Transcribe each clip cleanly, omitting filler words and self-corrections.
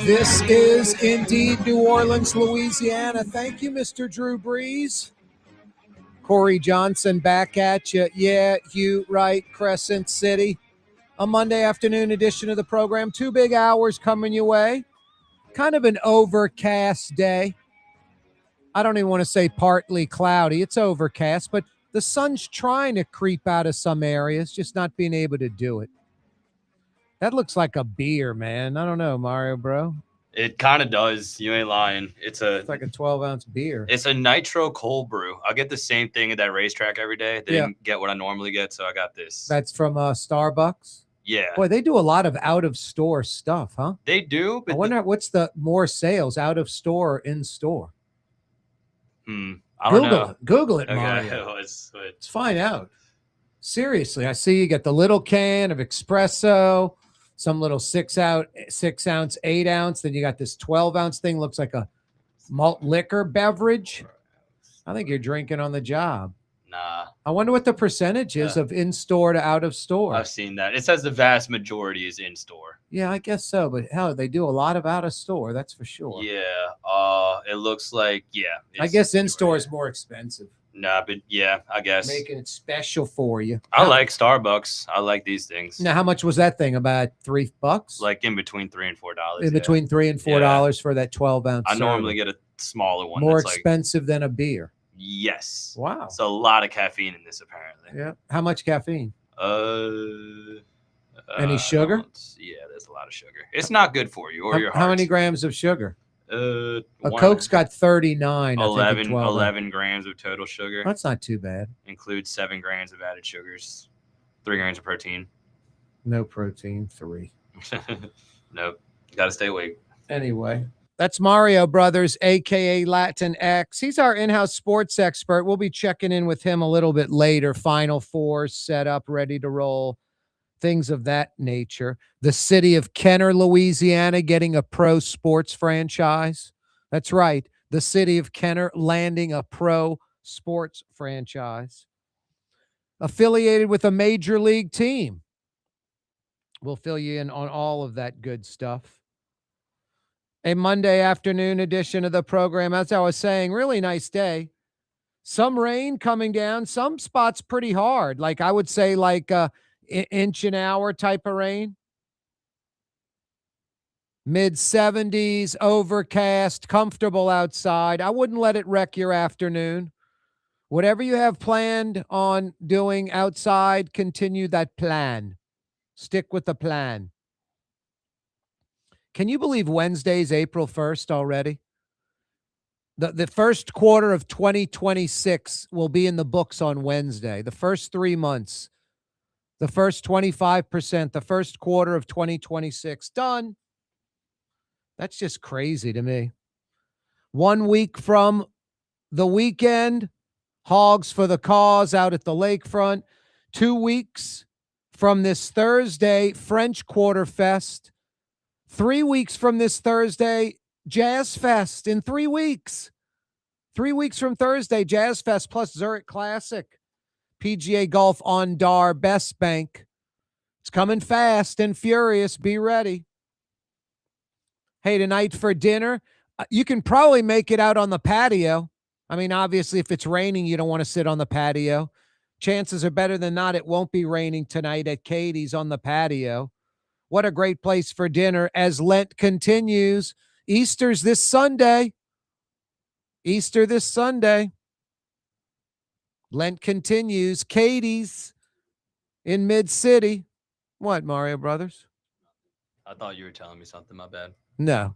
This is indeed New Orleans, Louisiana. Thank you, Mr. Drew Brees. Corey Johnson back at you. Yeah, you right, Crescent City. A Monday afternoon edition of the program. 2 big hours coming your way. Kind of an overcast day. I don't even want to say partly cloudy. It's overcast, but the sun's trying to creep out of some areas, just not being able to do it. That looks like a beer, man. I don't know, Mario, bro. It kind of does. You ain't lying. It's like a 12-ounce beer. It's a nitro cold brew. I get the same thing at that racetrack every day. They didn't get what I normally get, so I got this. That's from Starbucks? Yeah. Boy, they do a lot of out-of-store stuff, huh? They do. But I wonder what's the more sales, out-of-store or in-store? I don't know. Google it, Mario. Let's find out. Seriously, I see you get the little can of espresso, some little 6 ounce, 8 ounce. Then you got this 12-ounce thing. Looks like a malt liquor beverage. I think you're drinking on the job. Nah. I wonder what the percentage is of in-store to out-of-store. I've seen that. It says the vast majority is in-store. Yeah, I guess so. But hell, they do a lot of out-of-store. That's for sure. Yeah. It looks like, I guess in-store is more expensive. Nah, but yeah, I guess. Making it special for you. I like Starbucks. I like these things. Now, how much was that thing? About $3? Like in between $3 and $4. In between $3 and $4 for that 12-ounce. I normally get a smaller one. More expensive than a beer. Yes. Wow. It's a lot of caffeine in this, apparently. Yeah. How much caffeine? Any sugar? Yeah, there's a lot of sugar. It's not good for you or your heart. How many grams of sugar? A Coke's got 39. 11 grams of total sugar. That's not too bad. Includes 7 grams of added sugars, 3 grams of protein. No protein, 3. Nope. Got to stay awake. Anyway, that's Mario Brothers, a.k.a. Latin X. He's our in-house sports expert. We'll be checking in with him a little bit later. Final Four set up, ready to roll. Things of that nature. The city of Kenner, Louisiana, getting a pro sports franchise. That's right. The city of Kenner landing a pro sports franchise. Affiliated with a major league team. We'll fill you in on all of that good stuff. A Monday afternoon edition of the program. As I was saying, really nice day. Some rain coming down. Some spots pretty hard. Like I would say like inch an hour type of rain. Mid-70s, overcast, comfortable outside. I wouldn't let it wreck your afternoon. Whatever you have planned on doing outside, continue that plan. Stick with the plan. Can you believe Wednesday's April 1st already? The first quarter of 2026 will be in the books on Wednesday. The first 3 months. The first 25%, the first quarter of 2026, done. That's just crazy to me. 1 week from the weekend, Hogs for the Cause out at the lakefront. 2 weeks from this Thursday, French Quarter Fest. 3 weeks from this Thursday, Jazz Fest in 3 weeks. 3 weeks from Thursday, Jazz Fest plus Zurich Classic. PGA Golf on Dar, Best Bank. It's coming fast and furious. Be ready. Hey, tonight for dinner, you can probably make it out on the patio. I mean, obviously, if it's raining, you don't want to sit on the patio. Chances are better than not it won't be raining tonight at Katie's on the patio. What a great place for dinner as Lent continues. Easter's this Sunday. Easter this Sunday. Lent continues. Katie's in Mid-City. What, Mario Brothers? I thought you were telling me something. My bad. No.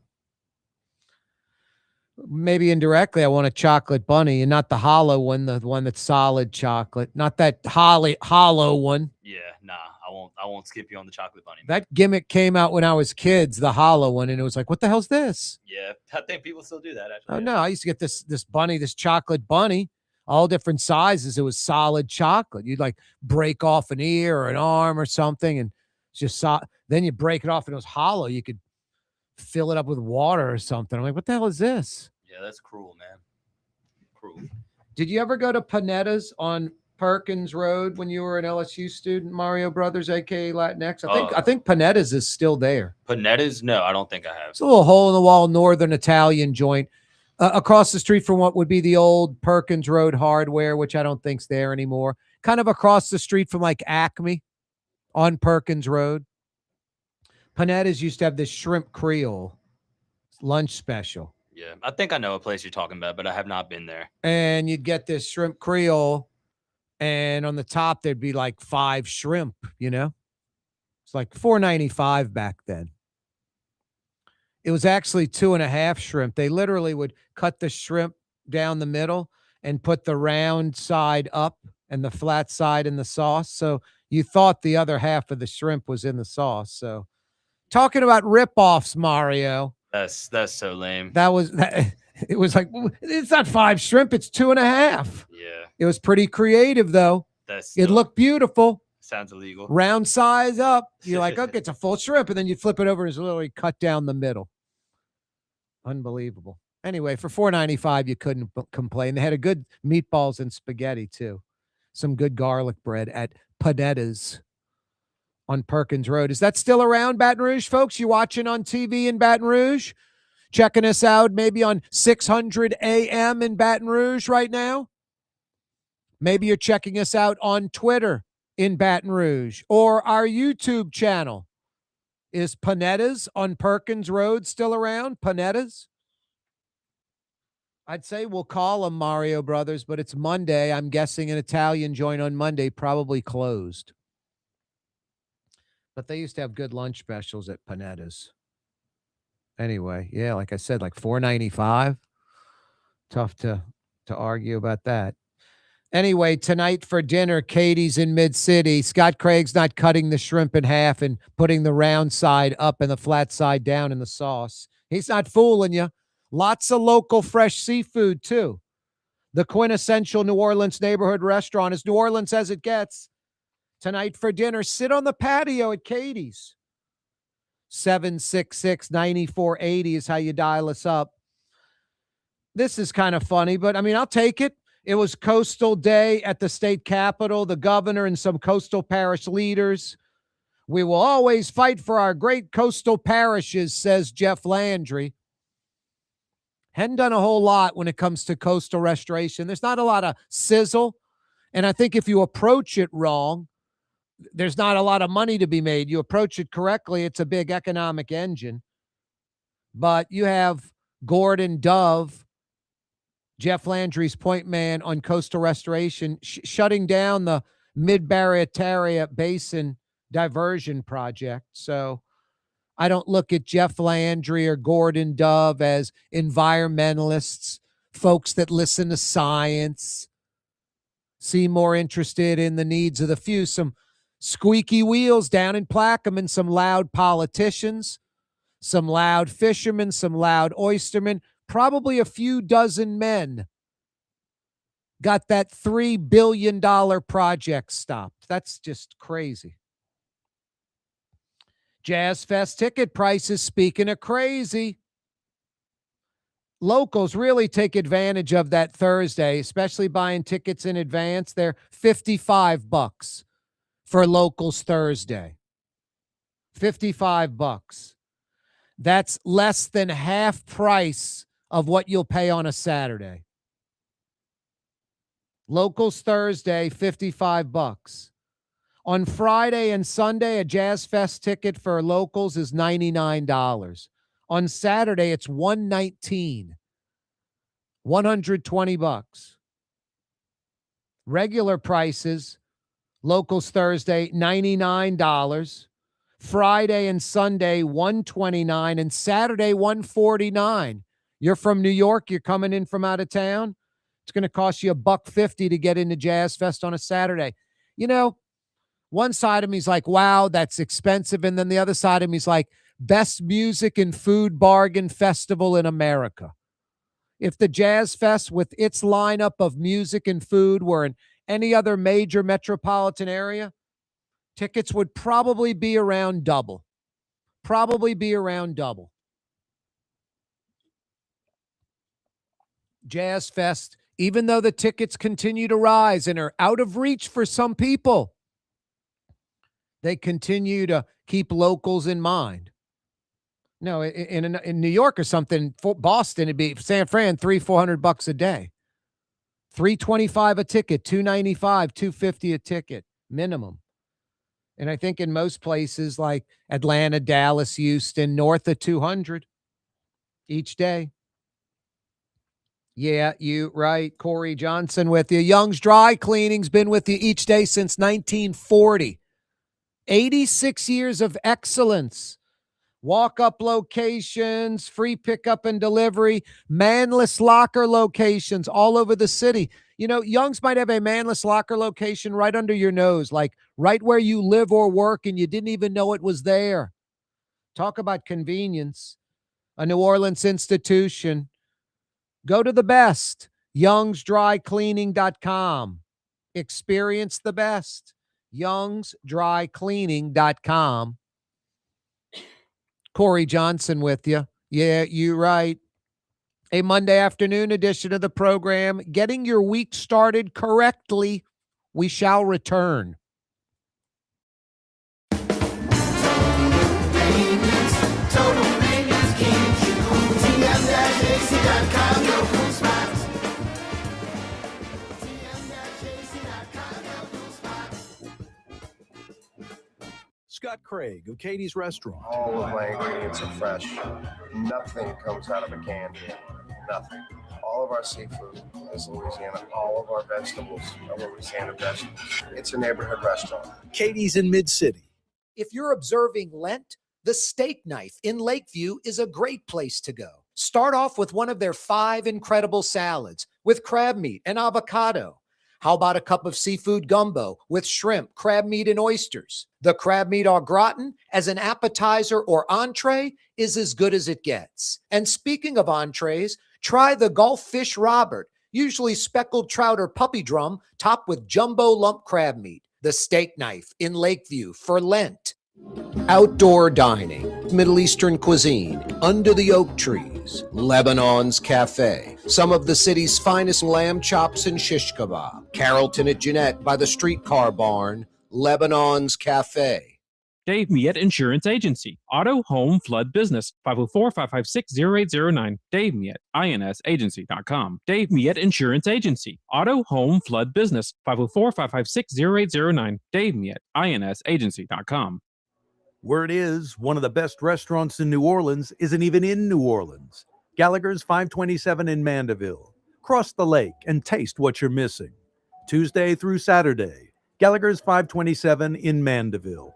Maybe indirectly, I want a chocolate bunny and not the hollow one, the one that's solid chocolate. Not that hollow one. Yeah, nah, I won't skip you on the chocolate bunny. That gimmick came out when I was kids, the hollow one, and it was like, what the hell's this? Yeah, I think people still do that, actually. Oh, no, I used to get this bunny, this chocolate bunny. All different sizes. It was solid chocolate. You'd like break off an ear or an arm or something, and just then you break it off and it was hollow. You could fill it up with water or something. I'm like, what the hell is this? Yeah, that's cruel, man. Cruel. Did you ever go to Panetta's on Perkins Road when you were an LSU student, Mario Brothers, aka Latinx? I Oh. think Panetta's is still there. Panetta's? No, I don't think I have. It's a little hole in the wall northern Italian joint across the street from what would be the old Perkins Road Hardware, which I don't think's there anymore. Kind of across the street from like Acme on Perkins Road. Panetta's used to have this shrimp Creole lunch special. Yeah, I think I know a place you're talking about, but I have not been there. And you'd get this shrimp Creole, and on the top there'd be like 5 shrimp, you know? It's like $4.95 back then. It was actually 2.5 shrimp. They literally would cut the shrimp down the middle and put the round side up and the flat side in the sauce. So you thought the other half of the shrimp was in the sauce. So talking about ripoffs, Mario. That's so lame. That was that. It was like, it's not 5 shrimp, it's 2.5. Yeah. It was pretty creative though. It looked beautiful. Sounds illegal. Round size up. You're like, okay, it's a full shrimp. And then you flip it over and it's literally cut down the middle. Unbelievable. Anyway, for $4.95, you couldn't complain. They had a good meatballs and spaghetti too. Some good garlic bread at Panetta's on Perkins Road. Is that still around, Baton Rouge, folks? You watching on TV in Baton Rouge? Checking us out maybe on 600 AM in Baton Rouge right now? Maybe you're checking us out on Twitter in Baton Rouge or our YouTube channel. Is Panetta's on Perkins Road still around? Panetta's? I'd say we'll call them Mario Brothers, but it's Monday. I'm guessing an Italian joint on Monday probably closed. But they used to have good lunch specials at Panetta's. Anyway, yeah, like I said, like $4.95. Tough to argue about that. Anyway, tonight for dinner, Katie's in Mid-City. Scott Craig's not cutting the shrimp in half and putting the round side up and the flat side down in the sauce. He's not fooling you. Lots of local fresh seafood, too. The quintessential New Orleans neighborhood restaurant, as New Orleans as it gets. Tonight for dinner, sit on the patio at Katie's. 766-9480 is how you dial us up. This is kind of funny, but I mean, I'll take it. It was Coastal Day at the state capitol. The governor and some coastal parish leaders. We will always fight for our great coastal parishes, says Jeff Landry. Hadn't done a whole lot when it comes to coastal restoration. There's not a lot of sizzle. And I think if you approach it wrong, there's not a lot of money to be made. You approach it correctly, it's a big economic engine. But you have Gordon Dove, Jeff Landry's point man on coastal restoration, shutting down the Mid-Barataria Basin diversion project. So I don't look at Jeff Landry or Gordon Dove as environmentalists, folks that listen to science, seem more interested in the needs of the few. Some squeaky wheels down in Plaquemine, some loud politicians, some loud fishermen, some loud oystermen, probably a few dozen men got that $3 billion project stopped. That's just crazy. Jazz Fest ticket prices, speaking of crazy. Locals really take advantage of that Thursday, especially buying tickets in advance. They're $55 for Locals Thursday. $55. That's less than half price of what you'll pay on a Saturday. Locals Thursday, $55. On Friday and Sunday, a Jazz Fest ticket for Locals is $99. On Saturday, it's $119. $120. Regular prices, Locals Thursday, $99. Friday and Sunday, $129, and Saturday, $149. You're from New York, you're coming in from out of town, it's going to cost you $150 to get into Jazz Fest on a Saturday. You know, one side of me's like, wow, that's expensive. And then the other side of me's like, best music and food bargain festival in America. If the Jazz Fest with its lineup of music and food were in any other major metropolitan area, tickets would probably be around double. Probably be around double. Jazz Fest even though the tickets continue to rise and are out of reach for some people, they continue to keep locals in mind. No, in New York or something, for Boston, it'd be San Fran, $300-400 a day. $325 a ticket, $295, $250 a ticket minimum. And I think in most places like Atlanta, Dallas, Houston, north of 200 each day. Yeah, you right. Corey Johnson with you. Young's Dry Cleaning's been with you each day since 1940. 86 years of excellence. Walk-up locations, free pickup and delivery, manless locker locations all over the city. You know, Young's might have a manless locker location right under your nose, like right where you live or work, and you didn't even know it was there. Talk about convenience. A New Orleans institution. Go to the best, youngsdrycleaning.com. Experience the best, youngsdrycleaning.com. Corey Johnson with you. Yeah, you right. A Monday afternoon edition of the program. Getting your week started correctly. We shall return. Scott Craig of Katie's Restaurant. All of my ingredients are fresh. Nothing comes out of a can here. Nothing. All of our seafood is Louisiana. All of our vegetables are Louisiana vegetables. It's a neighborhood restaurant. Katie's in Mid-City. If you're observing Lent, the Steak Knife in Lakeview is a great place to go. Start off with one of their 5 incredible salads with crab meat and avocado. How about a cup of seafood gumbo with shrimp, crab meat, and oysters? The crab meat au gratin as an appetizer or entree is as good as it gets. And speaking of entrees, try the Gulf Fish Robert, usually speckled trout or puppy drum, topped with jumbo lump crab meat. The Steak Knife in Lakeview for Lent. Outdoor dining, Middle Eastern cuisine, under the oak trees, Lebanon's Cafe, some of the city's finest lamb chops and shish kebab, Carrollton at Jeanette by the streetcar barn, Lebanon's Cafe. Dave Miette Insurance Agency. Auto, home, flood, business. 504-556-0809. Dave Miette, insagency.com. Dave Miette Insurance Agency. Auto, home, flood, business. 504-556-0809. Dave Miette, insagency.com. Word is, one of the best restaurants in New Orleans isn't even in New Orleans. Gallagher's 527 in Mandeville. Cross the lake and taste what you're missing. Tuesday through Saturday. Gallagher's 527 in Mandeville.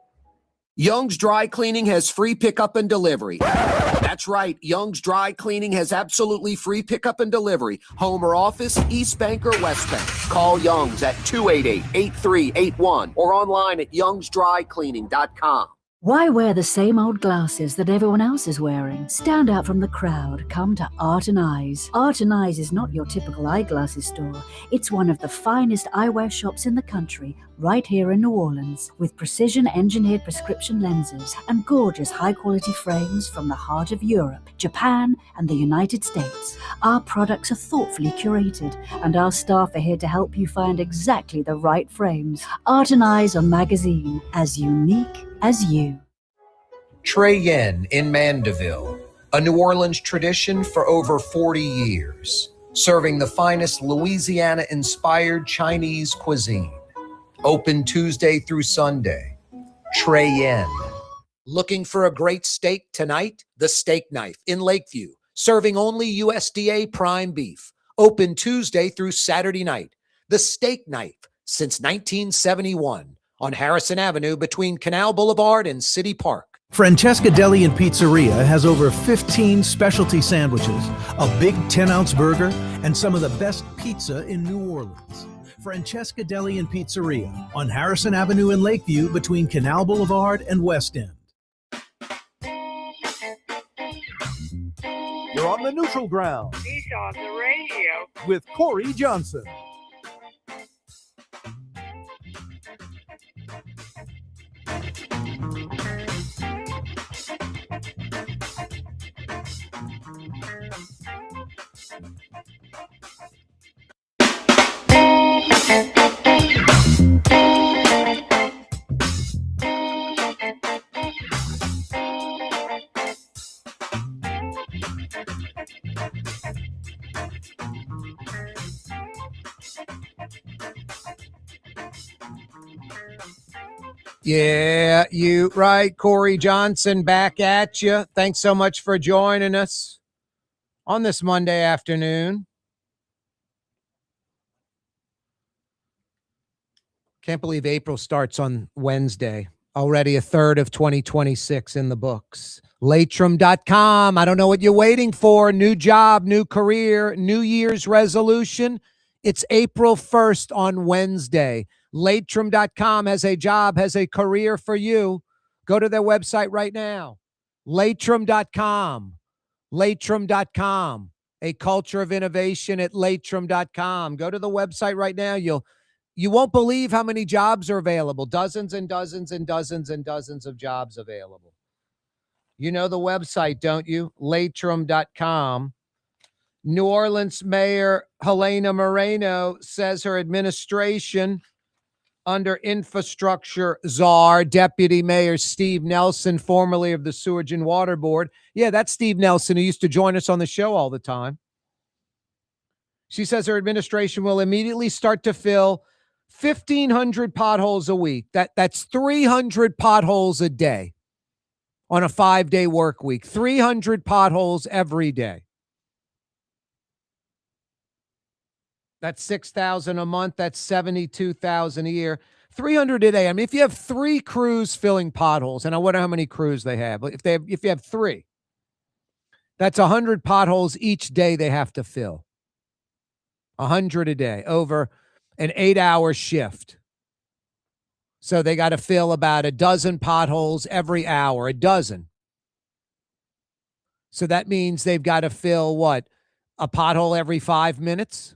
Young's Dry Cleaning has free pickup and delivery. That's right. Young's Dry Cleaning has absolutely free pickup and delivery. Home or office, East Bank or West Bank. Call Young's at 288-8381 or online at youngsdrycleaning.com. Why wear the same old glasses that everyone else is wearing? Stand out from the crowd. Come to Art and Eyes. Art and Eyes is not your typical eyeglasses store. It's one of the finest eyewear shops in the country, right here in New Orleans, with precision-engineered prescription lenses and gorgeous high-quality frames from the heart of Europe, Japan, and the United States. Our products are thoughtfully curated, and our staff are here to help you find exactly the right frames. Art and Eyes on Magazine, as unique as you. Trey Yen in Mandeville, a New Orleans tradition for over 40 years, serving the finest Louisiana-inspired Chinese cuisine. Open Tuesday through Sunday. Trey Yen. Looking for a great steak tonight? The Steak Knife in Lakeview, serving only USDA prime beef. Open Tuesday through Saturday night. The Steak Knife since 1971. On Harrison Avenue between Canal Boulevard and City Park. Francesca Deli and Pizzeria has over 15 specialty sandwiches, a big 10-ounce burger, and some of the best pizza in New Orleans. Francesca Deli and Pizzeria on Harrison Avenue in Lakeview between Canal Boulevard and West End. You're on the neutral ground. He's on the radio. With Corey Johnson. Yeah, you right. Corey Johnson back at you. Thanks so much for joining us on this Monday afternoon. Can't believe April starts on Wednesday. Already a third of 2026 in the books. Latrim.com. I don't know what you're waiting for. New job, new career, New Year's resolution. It's April 1st on Wednesday. Latrim.com has a job, has a career for you. Go to their website right now. Latrim.com. Latrim.com. A culture of innovation at Latrim.com. Go to the website right now. You won't believe how many jobs are available. Dozens and dozens and dozens and dozens of jobs available. You know the website, don't you? Latrim.com. New Orleans Mayor Helena Moreno says her administration under infrastructure czar, Deputy Mayor Steve Nelson, formerly of the Sewage and Water Board. Yeah, that's Steve Nelson, who used to join us on the show all the time. She says her administration will immediately start to fill 1,500 potholes a week. That's 300 potholes a day on a 5-day work week. 300 potholes every day. That's 6,000 a month. That's 72,000 a year. 300 a day. I mean, if you have 3 crews filling potholes, and I wonder how many crews they have, but if you have 3, that's 100 potholes each day they have to fill. 100 a day over an 8-hour shift. So they got to fill about a dozen potholes every hour, a dozen. So that means they've got to fill what? A pothole every 5 minutes?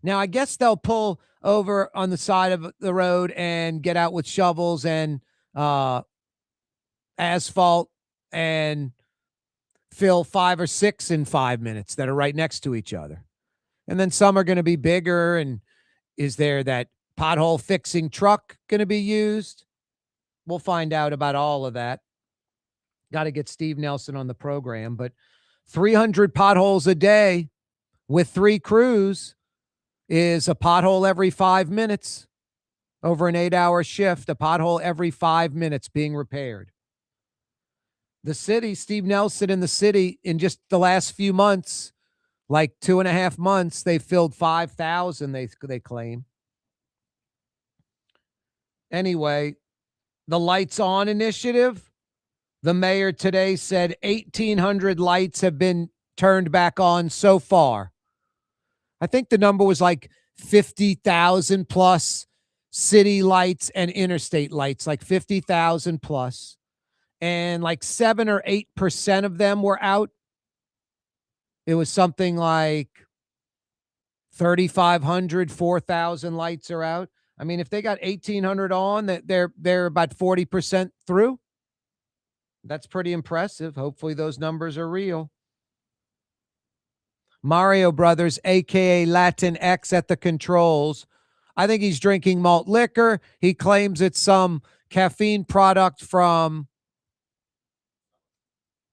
Now, I guess they'll pull over on the side of the road and get out with shovels and asphalt and fill 5 or 6 in 5 minutes that are right next to each other. And then some are going to be bigger. And is there that pothole fixing truck going to be used? We'll find out about all of that. Got to get Steve Nelson on the program. But 300 potholes a day with 3 crews is a pothole every 5 minutes over an 8-hour shift, a pothole every 5 minutes being repaired. The city, Steve Nelson in the city, in just the last few months, like 2.5 months, they filled 5,000, they claim. Anyway, the Lights On initiative, the mayor today said 1,800 lights have been turned back on so far. I think the number was like 50,000 plus city lights and interstate lights, like 50,000 plus. And like 7 or 8% of them were out. It was something like 3,500, 4,000 lights are out. I mean, if they got 1,800 on, they're about 40% through. That's pretty impressive. Hopefully those numbers are real. Mario Brothers, a.k.a. Latin X at the controls. I think he's drinking malt liquor. He claims it's some caffeine product from,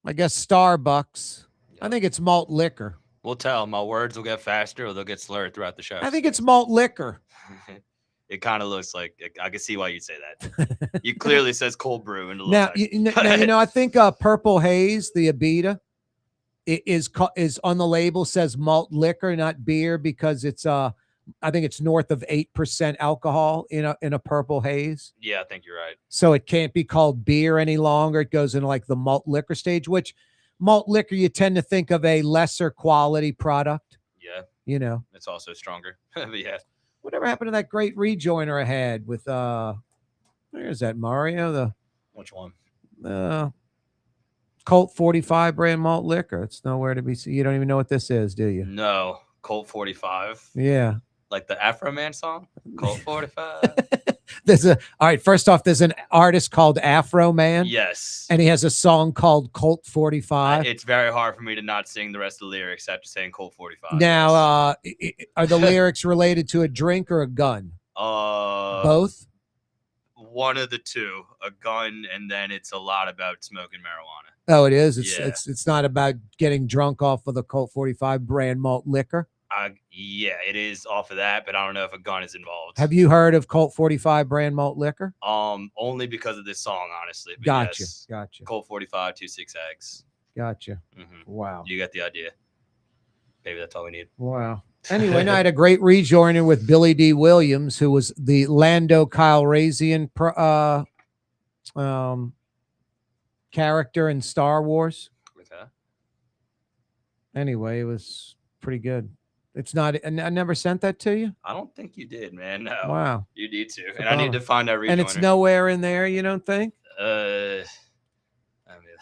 I guess, Starbucks. I think it's malt liquor. We'll tell. My words will get faster or they'll get slurred throughout the show. I think it's malt liquor. It kind of looks like, I can see why you'd say that. You clearly says cold brew. And Now, I think Purple Haze, the Abita, is on the label says malt liquor, not beer, because it's I think it's north of 8% alcohol in a Purple Haze. Yeah, I think you're right. So it can't be called beer any longer. It goes into like the malt liquor stage, which malt liquor you tend to think of a lesser quality product. Yeah. You know. It's also stronger. But yeah. Whatever happened to that great rejoiner I had with where's that, Mario? Which one? Colt 45 brand malt liquor. It's nowhere to be seen. You don't even know what this is, do you? No. Colt 45. Yeah. Like the Afro Man song? Colt 45. All right, first off, there's an artist called Afro Man. Yes. And he has a song called Colt 45. It's very hard for me to not sing the rest of the lyrics after saying Colt 45. Now, are the lyrics related to a drink or a gun? Both? One of the two, a gun, and then it's a lot about smoking marijuana. Oh, it is? It's not about getting drunk off of the Colt 45 brand malt liquor? Yeah, it is off of that, but I don't know if a gun is involved. Have you heard of Colt 45 brand malt liquor? Only because of this song, honestly. But Gotcha. yes, Gotcha. Colt 45, 2.6 eggs. Gotcha. Wow. You got the idea. Maybe that's all we need. Wow. Anyway, I had a great rejoiner with Billy D. Williams, who was the Lando Calrissian character in Star Wars. Okay. Anyway, it was pretty good. It's not, and I never sent that to you. I don't think you did, man. No. Wow. You need to. It's And a I need bummer. to find that rejoiner. And it's nowhere in there, you don't think? I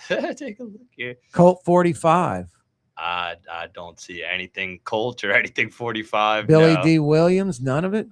mean, take a look here. Colt 45. I don't see anything Colt or anything 45. Billy no. D. Williams, none of it?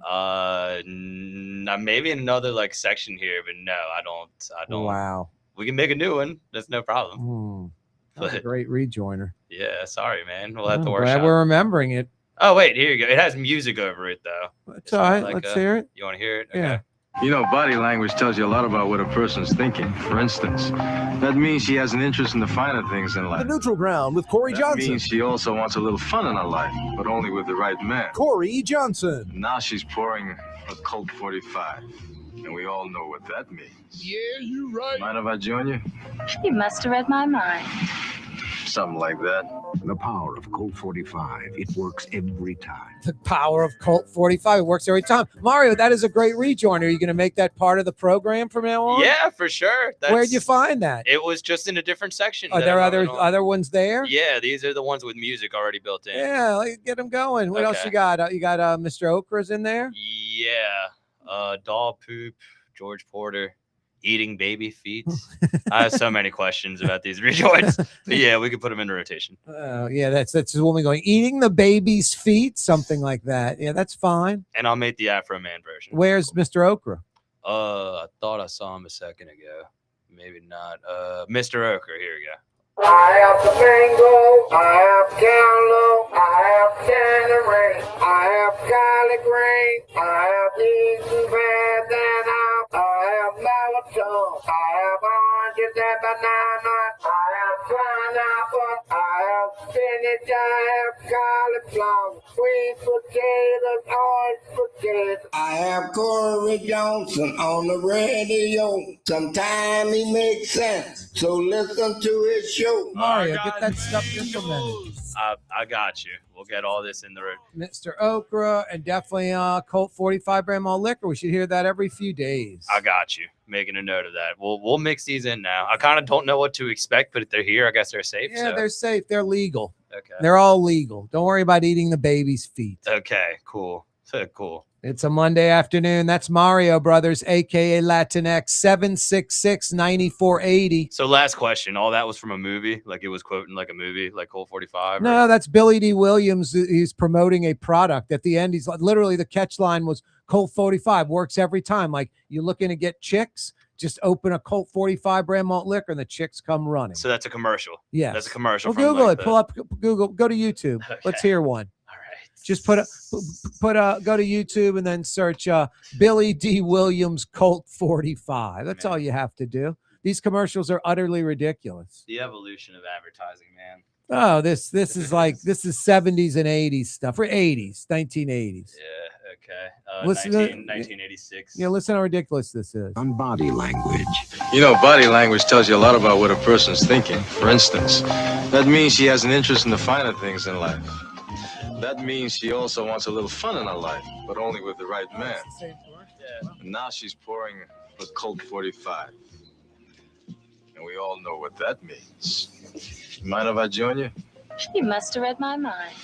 Maybe another like section here, but no, I don't. Wow. We can make a new one. That's no problem. That was a But great rejoiner. yeah, sorry, man. We'll have to I'm work. glad we're remembering it. Oh wait, here you go. It has music over it though. It's all right. like Let's hear it. You want to hear it? Yeah. You know, body language tells you a lot about what a person's thinking. For instance, that means she has an interest in the finer things in life. The Neutral Ground with Corey That Johnson. means she also wants a little fun in her life, but only with the right man. Corey Johnson. Now she's pouring a Colt 45, and we all know what that means. Yeah, you right. Mind if I join you? You must have read my mind. Something like that. The power of Colt 45. It works every time. The power of Colt 45. It works every time. Mario, that is a great rejoiner. Are you going to make that part of the program from now on? Yeah, for sure. Where'd you find that? It was just in a different section. Are there other ones there? Yeah, these are the ones with music already built in. Yeah, get them going. What else Okay. you got? You got Mr. Okra's in there? Yeah. Doll poop, George Porter, eating baby feet. I have so many questions about these rejoins. But yeah, we could put them into rotation. Yeah, that's the woman going, eating the baby's feet, something like that. Yeah, that's fine. And I'll make the Afro Man version. Where's Mr. Okra? I thought I saw him a second ago. Maybe not. Mr. Ochre, here we go. I have the mango, I have cantaloupe, I have tangerine, I have garlic green, I have Eaton bad and I have melatonin, I have oranges and banana, I have pineapple, I have spinach, I have cauliflower, sweet potatoes, orange potatoes. I have Corey Johnson on the radio. Sometimes he makes sense, so listen to his show. Mario, get that stuff implemented. I got you. We'll get all this in the Mr. Okra and definitely Colt 45 brand malt liquor. We should hear that every few days. I got you. Making a note of that. We'll mix these in now. I kind of don't know what to expect, but if they're here, I guess they're safe. Yeah, so. they're safe. They're legal. Okay. They're all legal. Don't worry about eating the baby's feet. Okay, cool. Cool. It's a Monday afternoon. That's Mario Brothers, a.k.a. Latinx, 766-9480. So last question. All that was from a movie? Like it was quoting like a movie, like Colt 45? No, that's Billy D. Williams. He's promoting a product. At the end, he's like, literally the catch line was Colt 45 works every time. Like you're looking to get chicks, just open a Colt 45 brand malt liquor and the chicks come running. So that's a commercial. Yeah. That's a commercial. Well, from, Google like, it. Pull up Google. Go to YouTube. Let's hear one. All right. Just go to YouTube and then search Billy D. Williams Colt 45. That's all you have to do. These commercials are utterly ridiculous. The evolution of advertising, man. Oh, this is like this is 70s and 80s stuff, or 80s, 1980s. Yeah, okay. Listen to- 1986. Yeah, listen how ridiculous this is. On body language. You know, body language tells you a lot about what a person's thinking. For instance, that means she has an interest in the finer things in life. That means she also wants a little fun in her life, but only with the right man. And now she's pouring a Colt 45. And we all know what that means. Mind if I join you? You must have read my mind.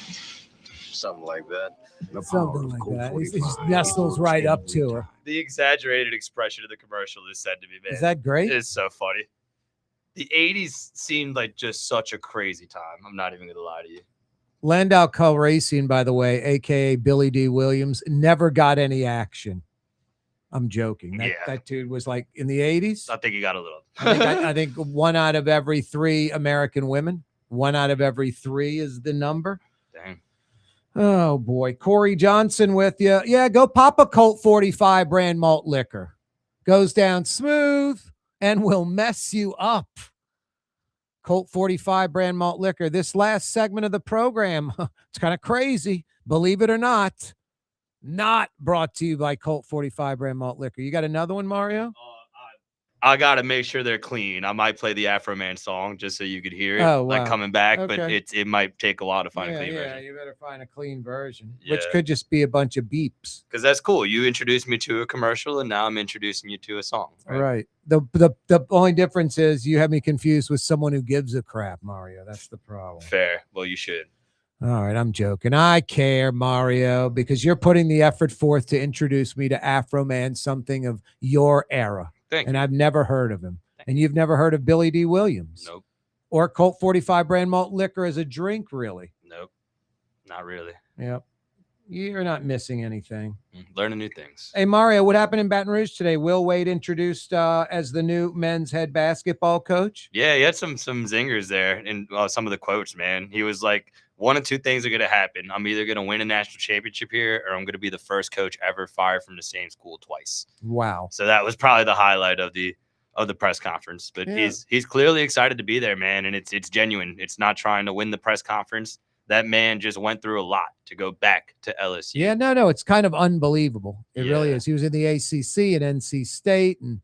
Something like that. The power Something of like Colt that. He 45. just nestles right up to her. The exaggerated expression of the commercial is said to be made. Is that great? It's so funny. The 80s seemed like just such a crazy time. I'm not even going to lie to you. Landau Calrissian, by the way, aka Billy D. Williams, never got any action. I'm joking. That dude was like in the 80s. I think he got a little. I think 1 out of every 3 American women. 1 out of every 3 is the number. Dang. Oh boy, Corey Johnson with you. Yeah, go pop a Colt 45 brand malt liquor. Goes down smooth and will mess you up. Colt 45 brand malt liquor. This last segment of the program, it's kind of crazy. Believe it or not brought to you by Colt 45 brand malt liquor. You got another one, Mario? I gotta make sure they're clean. I might play the Afro Man song just so you could hear it, Oh, like wow. coming back. But Okay. it might take a while to find a clean Yeah, version. you better find a clean version, Yeah. which could just be a bunch of beeps. Because that's cool. You introduced me to a commercial, and now I'm introducing you to a song. Right. The only difference is you have me confused with someone who gives a crap, Mario. That's the problem. Fair. Well, you should. All right, I'm joking. I care, Mario, because you're putting the effort forth to introduce me to Afro Man, something of your era. Thank and you. I've never heard of him. And you've never heard of Billy D. Williams? Nope. Or Colt 45 brand malt liquor as a drink, really? Nope. Not really. Yep. You're not missing anything. Learning new things. Hey, Mario, what happened in Baton Rouge today? Will Wade introduced as the new men's head basketball coach? Yeah, he had some zingers there in some of the quotes, man. He was like, one of two things are going to happen. I'm either going to win a national championship here, or I'm going to be the first coach ever fired from the same school twice. Wow. So that was probably the highlight of the press conference. But Yeah. he's clearly excited to be there, man, and it's genuine. It's not trying to win the press conference. That man just went through a lot to go back to LSU. Yeah, no, it's kind of unbelievable. It really Yeah. is. He was in the ACC at NC State and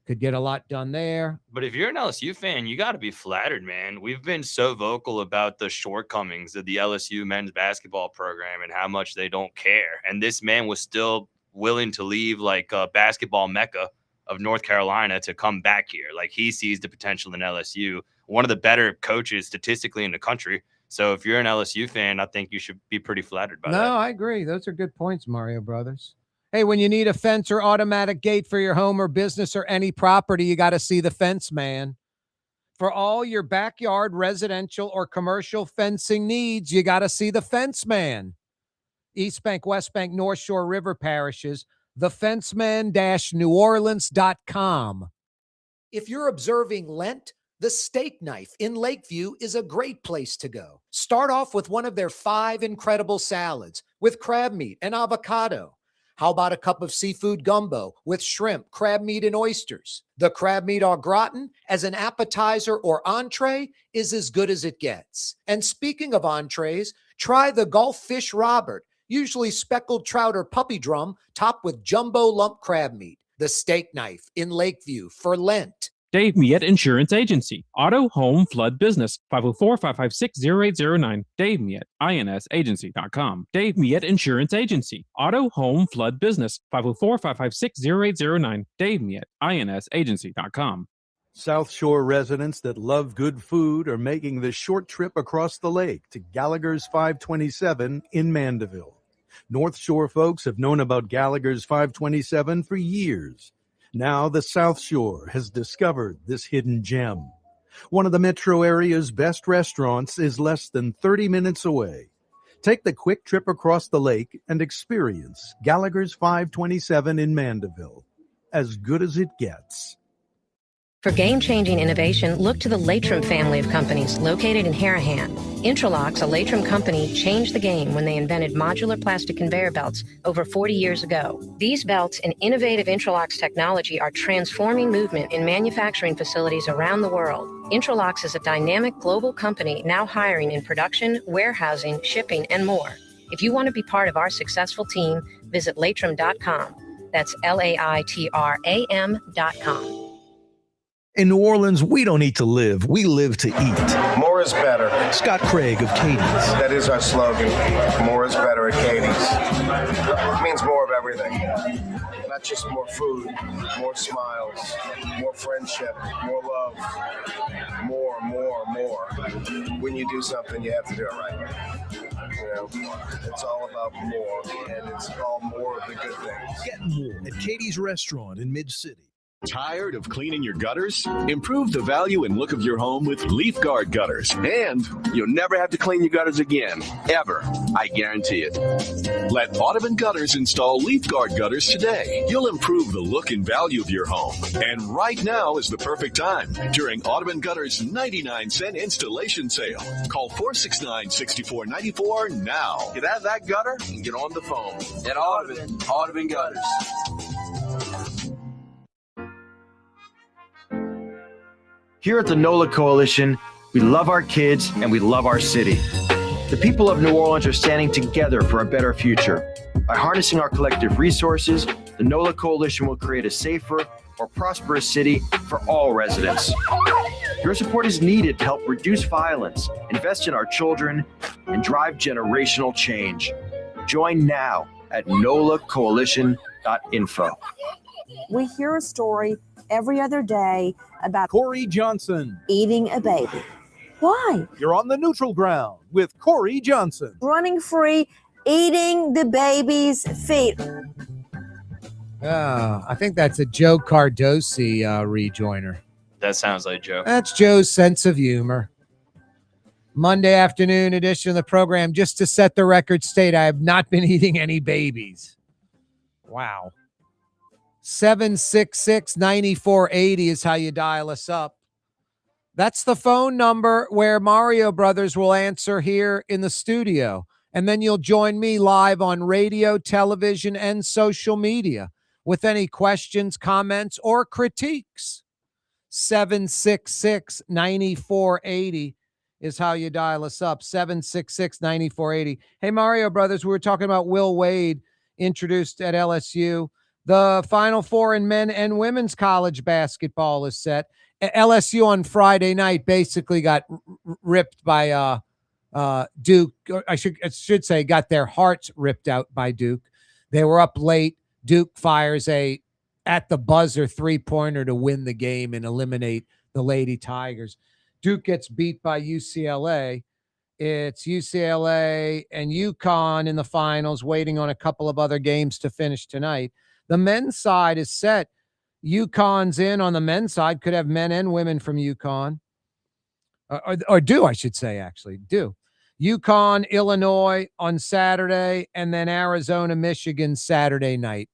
could get a lot done there. But if you're an LSU fan, you got to be flattered, man. We've been so vocal about the shortcomings of the LSU men's basketball program and how much they don't care. And this man was still willing to leave like a basketball mecca of North Carolina to come back here. Like, he sees the potential in LSU, one of the better coaches statistically in the country. So if you're an LSU fan, I think you should be pretty flattered by that. No, I agree. Those are good points, Mario Brothers. Hey, when you need a fence or automatic gate for your home or business or any property, you got to see the fence man. For all your backyard, residential, or commercial fencing needs, you got to see the fence man. East Bank, West Bank, North Shore, River parishes, thefenceman-neworleans.com. If you're observing Lent, the Steak Knife in Lakeview is a great place to go. Start off with one of their 5 incredible salads with crab meat and avocado. How about a cup of seafood gumbo with shrimp, crab meat, and oysters? The crab meat au gratin as an appetizer or entree is as good as it gets. And speaking of entrees, try the Gulf Fish Robert, usually speckled trout or puppy drum, topped with jumbo lump crab meat. The Steak Knife in Lakeview for Lent. Dave Miette Insurance Agency. Auto, home, flood, business. 504-556-0809. Dave Miette, INSagency.com. Dave Miette Insurance Agency. Auto, home, flood, business. 504-556-0809. Dave Miette, INSagency.com. South Shore residents that love good food are making the short trip across the lake to Gallagher's 527 in Mandeville. North Shore folks have known about Gallagher's 527 for years. Now the South Shore has discovered this hidden gem. One of the metro area's best restaurants is less than 30 minutes away. Take the quick trip across the lake and experience Gallagher's 527 in Mandeville. As good as it gets. For game-changing innovation, look to the Latrim family of companies located in Harahan. Intralocks, a Latrim company, changed the game when they invented modular plastic conveyor belts over 40 years ago. These belts and innovative Intralocks technology are transforming movement in manufacturing facilities around the world. Intralocks is a dynamic global company now hiring in production, warehousing, shipping, and more. If you want to be part of our successful team, visit Latrim.com. That's LAITRAM.com. In New Orleans, we don't eat to live. We live to eat. More is better. Scott Craig of Katie's. That is our slogan. More is better at Katie's. It means more of everything. Not just more food, more smiles, more friendship, more love, more. When you do something, you have to do it right. You know, it's all about more, and it's all more of the good things. Get more at Katie's Restaurant in Mid-City. Tired of cleaning your gutters? Improve the value and look of your home with Leaf Guard gutters. And you'll never have to clean your gutters again. Ever. I guarantee it. Let Audubon Gutters install Leaf Guard gutters today. You'll improve the look and value of your home. And right now is the perfect time during Audubon Gutters' 99-cent installation sale. Call 469-6494 now. Get out of that gutter and get on the phone. At Audubon Gutters. Here at the NOLA Coalition, we love our kids and we love our city. The people of New Orleans are standing together for a better future. By harnessing our collective resources, the NOLA Coalition will create a safer, more prosperous city for all residents. Your support is needed to help reduce violence, invest in our children, and drive generational change. Join now at nolacoalition.info. We hear a story every other day about Corey Johnson eating a baby. Why? You're on the neutral ground with Corey Johnson. Running free, eating the baby's feet. I think that's a Joe Cardosi rejoiner. That sounds like Joe. That's Joe's sense of humor. Monday afternoon edition of the program. Just to set the record straight, I have not been eating any babies. Wow. 766-9480 is how you dial us up. That's the phone number where Mario Brothers will answer here in the studio. And then you'll join me live on radio, television, and social media with any questions, comments, or critiques. 766-9480 is how you dial us up. 766-9480. Hey, Mario Brothers, we were talking about Will Wade, introduced at LSU. The Final Four in men and women's college basketball is set. LSU on Friday night basically got ripped by Duke. I should say got their hearts ripped out by Duke. They were up late. Duke fires a at the buzzer three-pointer to win the game and eliminate the Lady Tigers. Duke gets beat by UCLA. It's UCLA and UConn in the finals, waiting on a couple of other games to finish tonight. The men's side is set. UConn's in on the men's side, could have men and women from UConn. Or do, I should say, actually. Do. UConn, Illinois on Saturday, and then Arizona, Michigan Saturday night.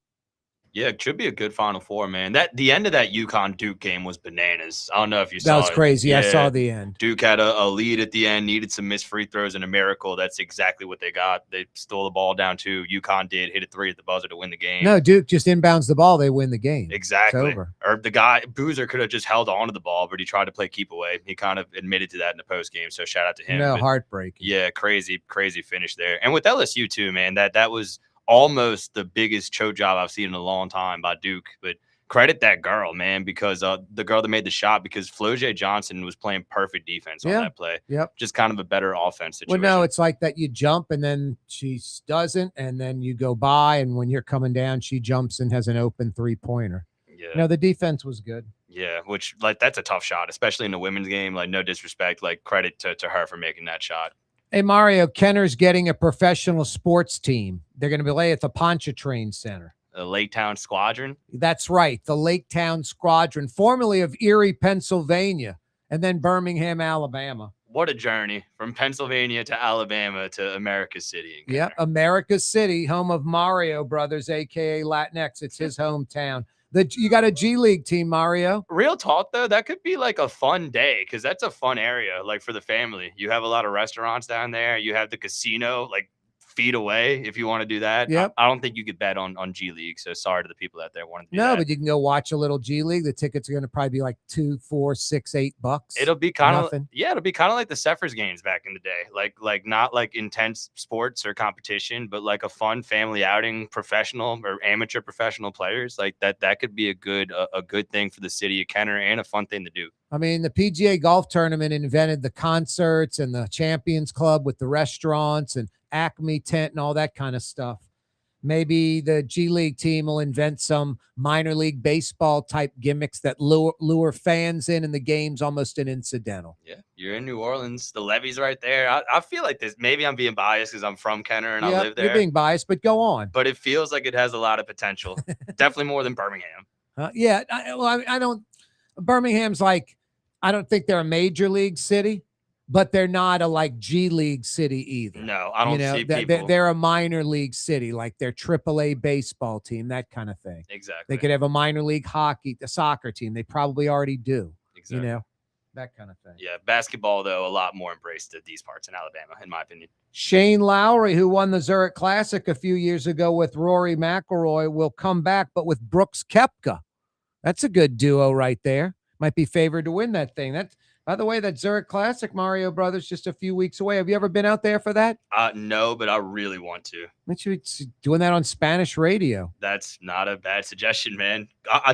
Yeah, it should be a good Final Four, man. The end of that UConn Duke game was bananas. I don't know if you saw it. That was crazy. Yeah. I saw the end. Duke had a lead at the end, needed some missed free throws and a miracle. That's exactly what they got. They stole the ball down too. UConn did hit a three at the buzzer to win the game. No, Duke just inbounds the ball. They win the game. Exactly. It's over. Or the guy, Boozer, could have just held on to the ball, but he tried to play keep away. He kind of admitted to that in the post game. So shout out to him. No, heartbreaking. Yeah, crazy finish there. And with LSU too, man, that was almost the biggest choke job I've seen in a long time by Duke. But credit that girl, man, because the girl that made the shot, because Floje Johnson was playing perfect defense on that play. Yep. Just kind of a better offense situation. Well, no, it's like that you jump and then she doesn't, and then you go by, and when you're coming down, she jumps and has an open three-pointer. Yeah. No, the defense was good. Yeah, which, like, that's a tough shot, especially in the women's game. Like, no disrespect, like, credit to her for making that shot. Hey, Mario, Kenner's getting a professional sports team. They're going to play at the Pontchartrain Center. The Lake Town Squadron? That's right, the Lake Town Squadron, formerly of Erie, Pennsylvania, and then Birmingham, Alabama. What a journey from Pennsylvania to Alabama to America's City. Yeah, America's City, home of Mario Brothers, a.k.a. Latinx. It's his hometown. You got a G League team, Mario. Real talk, though, that could be like a fun day because that's a fun area, like for the family. You have a lot of restaurants down there. You have the casino, like feet away if you want to do that. Yep. I don't think you could bet on G League. So sorry to the people out there wanting to do No, that. but you can go watch a little G League. The tickets are going to probably be like $2, $4, $6, $8. It'll be kind of Nothing. it'll be kind of like the Zephyrs games back in the day, like not like intense sports or competition, but like a fun family outing, professional or amateur professional players. Like that could be a good thing for the city of Kenner and a fun thing to do. I mean, the PGA Golf Tournament invented the concerts and the Champions Club with the restaurants and Acme tent and all that kind of stuff. Maybe the G League team will invent some minor league baseball type gimmicks that lure fans in, and the game's almost an incidental. Yeah, you're in New Orleans. The levee's right there. I feel like this. Maybe I'm being biased because I'm from Kenner and I live there. You're being biased, but go on. But it feels like it has a lot of potential. Definitely more than Birmingham. Yeah, I don't. Birmingham's like, I don't think they're a major league city, but they're not a like G League city either. No, I don't see people. They're a minor league city, like their AAA baseball team, that kind of thing. Exactly. They could have a minor league soccer team. They probably already do. Exactly. You know, that kind of thing. Yeah, basketball, though, a lot more embraced at these parts in Alabama, in my opinion. Shane Lowry, who won the Zurich Classic a few years ago with Rory McIlroy, will come back, but with Brooks Koepka. That's a good duo right there. Might be favored to win that thing. By the way, that Zurich Classic, Mario Brothers, just a few weeks away. Have you ever been out there for that? No, but I really want to. Aren't you doing that on Spanish radio? That's not a bad suggestion, man.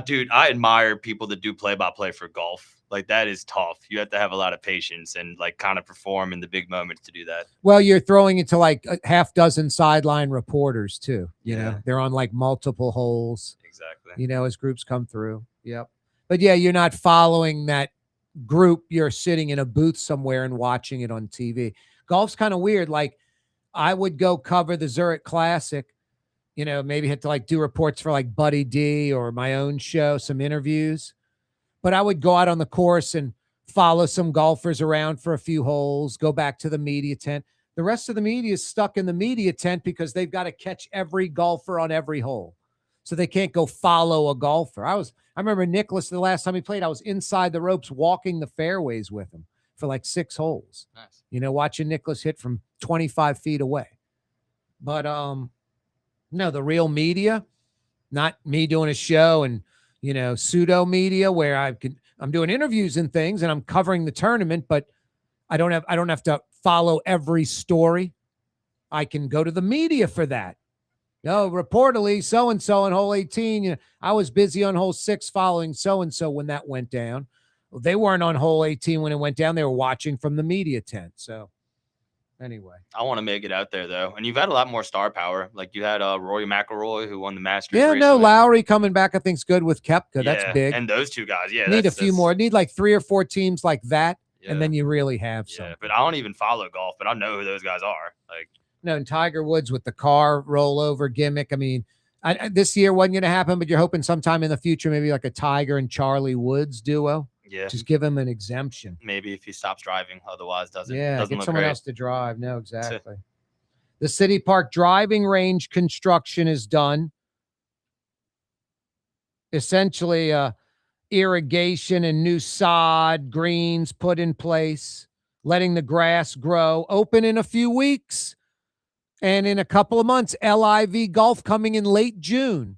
Dude, I admire people that do play-by-play for golf. Like, that is tough. You have to have a lot of patience and, like, kind of perform in the big moments to do that. Well, you're throwing it to like a half dozen sideline reporters too. You know, they're on like multiple holes. Exactly. You know, as groups come through. Yep. But yeah, you're not following that group. You're sitting in a booth somewhere and watching it on TV. Golf's kind of weird. Like, I would go cover the Zurich Classic, you know, maybe had to like do reports for like Buddy D or my own show, some interviews. But I would go out on the course and follow some golfers around for a few holes, go back to the media tent. The rest of the media is stuck in the media tent because they've got to catch every golfer on every hole. So they can't go follow a golfer. I remember Nicholas, the last time he played, I was inside the ropes walking the fairways with him for like 6 holes. Nice. You know, watching Nicholas hit from 25 feet away. But no, the real media, not me doing a show and, you know, pseudo media where I'm doing interviews and things and I'm covering the tournament, but I don't have to follow every story. I can go to the media for that. No, reportedly, so-and-so on hole 18, you know, I was busy on hole 6 following so-and-so when that went down. Well, they weren't on hole 18 when it went down. They were watching from the media tent. So anyway. I want to make it out there, though. And you've had a lot more star power. Like, you had Rory McIlroy, who won the Masters Yeah, recently. no, Lowry coming back, I think, is good with Koepka. That's big. And those two guys, Need a few more. Need like 3 or 4 teams like that, and then you really have some. Yeah, but I don't even follow golf, but I know who those guys are. Like, No, and Tiger Woods with the car rollover gimmick. I mean, this year wasn't going to happen, but you're hoping sometime in the future, maybe like a Tiger and Charlie Woods duo. Yeah. Just give him an exemption. Maybe if he stops driving, otherwise doesn't Get look someone great. else to drive. No, exactly. The City Park driving range construction is done. Essentially, irrigation and new sod, greens put in place, letting the grass grow. Open in a few weeks. And in a couple of months, LIV Golf coming in late June.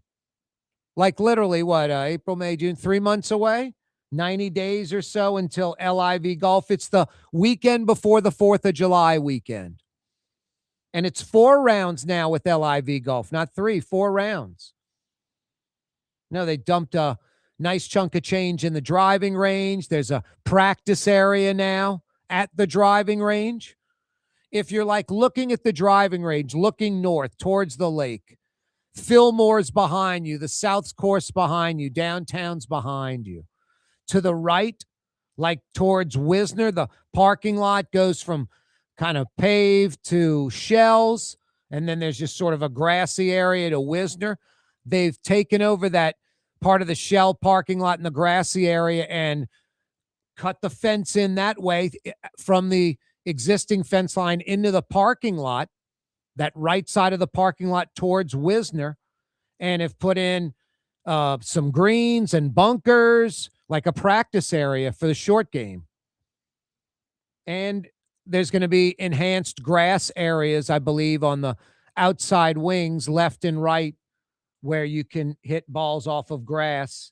Like literally what, April, May, June, 3 months away? 90 days or so until LIV Golf. It's the weekend before the 4th of July weekend. And it's 4 rounds now with LIV Golf, not 3, 4 rounds. No, they dumped a nice chunk of change in the driving range. There's a practice area now at the driving range. If you're like looking at the driving range, looking north towards the lake, Fillmore's behind you, the South's course behind you, downtown's behind you. To the right, like towards Wisner, the parking lot goes from kind of paved to shells, and then there's just sort of a grassy area to Wisner. They've taken over that part of the shell parking lot in the grassy area and cut the fence in that way from the existing fence line into the parking lot, that right side of the parking lot towards Wisner, and have put in some greens and bunkers, like a practice area for the short game. And there's going to be enhanced grass areas, I believe, on the outside wings, left and right, where you can hit balls off of grass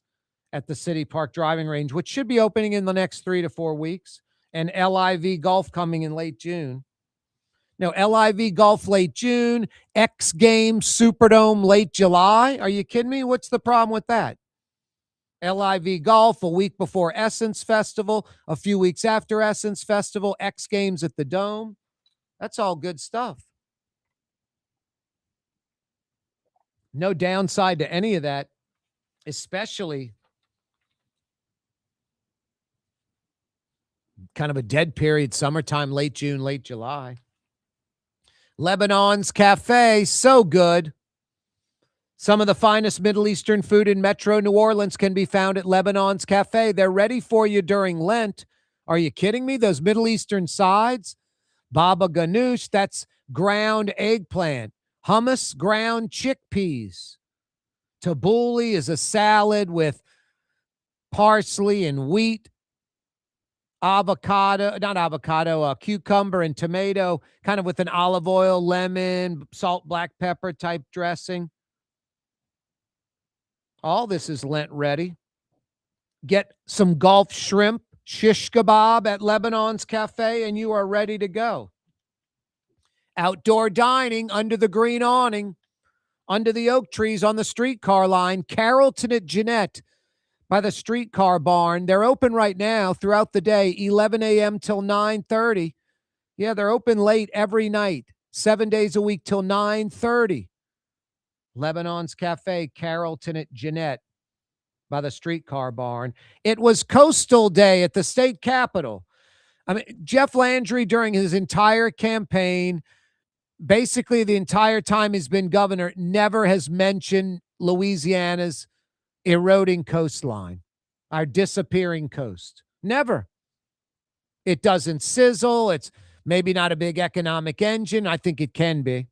at the City Park driving range, which should be opening in the next 3 to 4 weeks. And LIV Golf coming in late June. No, LIV Golf late June, X Games Superdome late July. Are you kidding me? What's the problem with that? LIV Golf a week before Essence Festival, a few weeks after Essence Festival, X Games at the Dome. That's all good stuff. No downside to any of that, especially kind of a dead period, summertime, late June, late July. Lebanon's Cafe, so good. Some of the finest Middle Eastern food in Metro New Orleans can be found at Lebanon's Cafe. They're ready for you during Lent. Are you kidding me? Those Middle Eastern sides, baba ganoush, that's ground eggplant. Hummus, ground chickpeas. Tabbouleh is a salad with parsley and wheat. Cucumber and tomato, kind of with an olive oil, lemon, salt, black pepper type dressing. All this is Lent ready. Get some golf shrimp shish kebab at Lebanon's Cafe, and you are ready to go. Outdoor dining under the green awning, under the oak trees on the streetcar line, Carrollton at Jeanette by the streetcar barn. They're open right now throughout the day, 11 a.m. till 9:30. Yeah, they're open late every night, 7 days a week till 9:30. Lebanon's Cafe, Carrollton at Jeanette by the streetcar barn. It was Coastal Day at the state capitol. I mean, Jeff Landry, during his entire campaign, basically the entire time he's been governor, never has mentioned Louisiana's eroding coastline, our disappearing coast. Never. It doesn't sizzle. It's maybe not a big economic engine. I think it can be.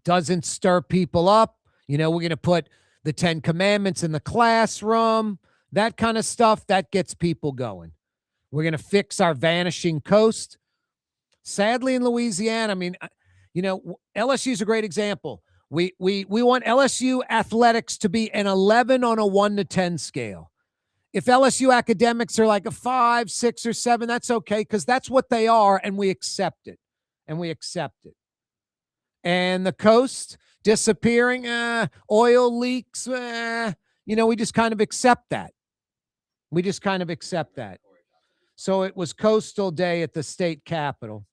Doesn't stir people up. You know, we're going to put the 10 Commandments in the classroom, that kind of stuff. That gets people going. We're going to fix our vanishing coast. Sadly, in Louisiana, I mean, you know, LSU is a great example. We want LSU athletics to be an 11 on a 1 to 10 scale. If LSU academics are like a 5, 6, or 7, that's okay, because that's what they are, and we accept it. And the coast disappearing, oil leaks, you know, we just kind of accept that. So it was Coastal Day at the state capitol.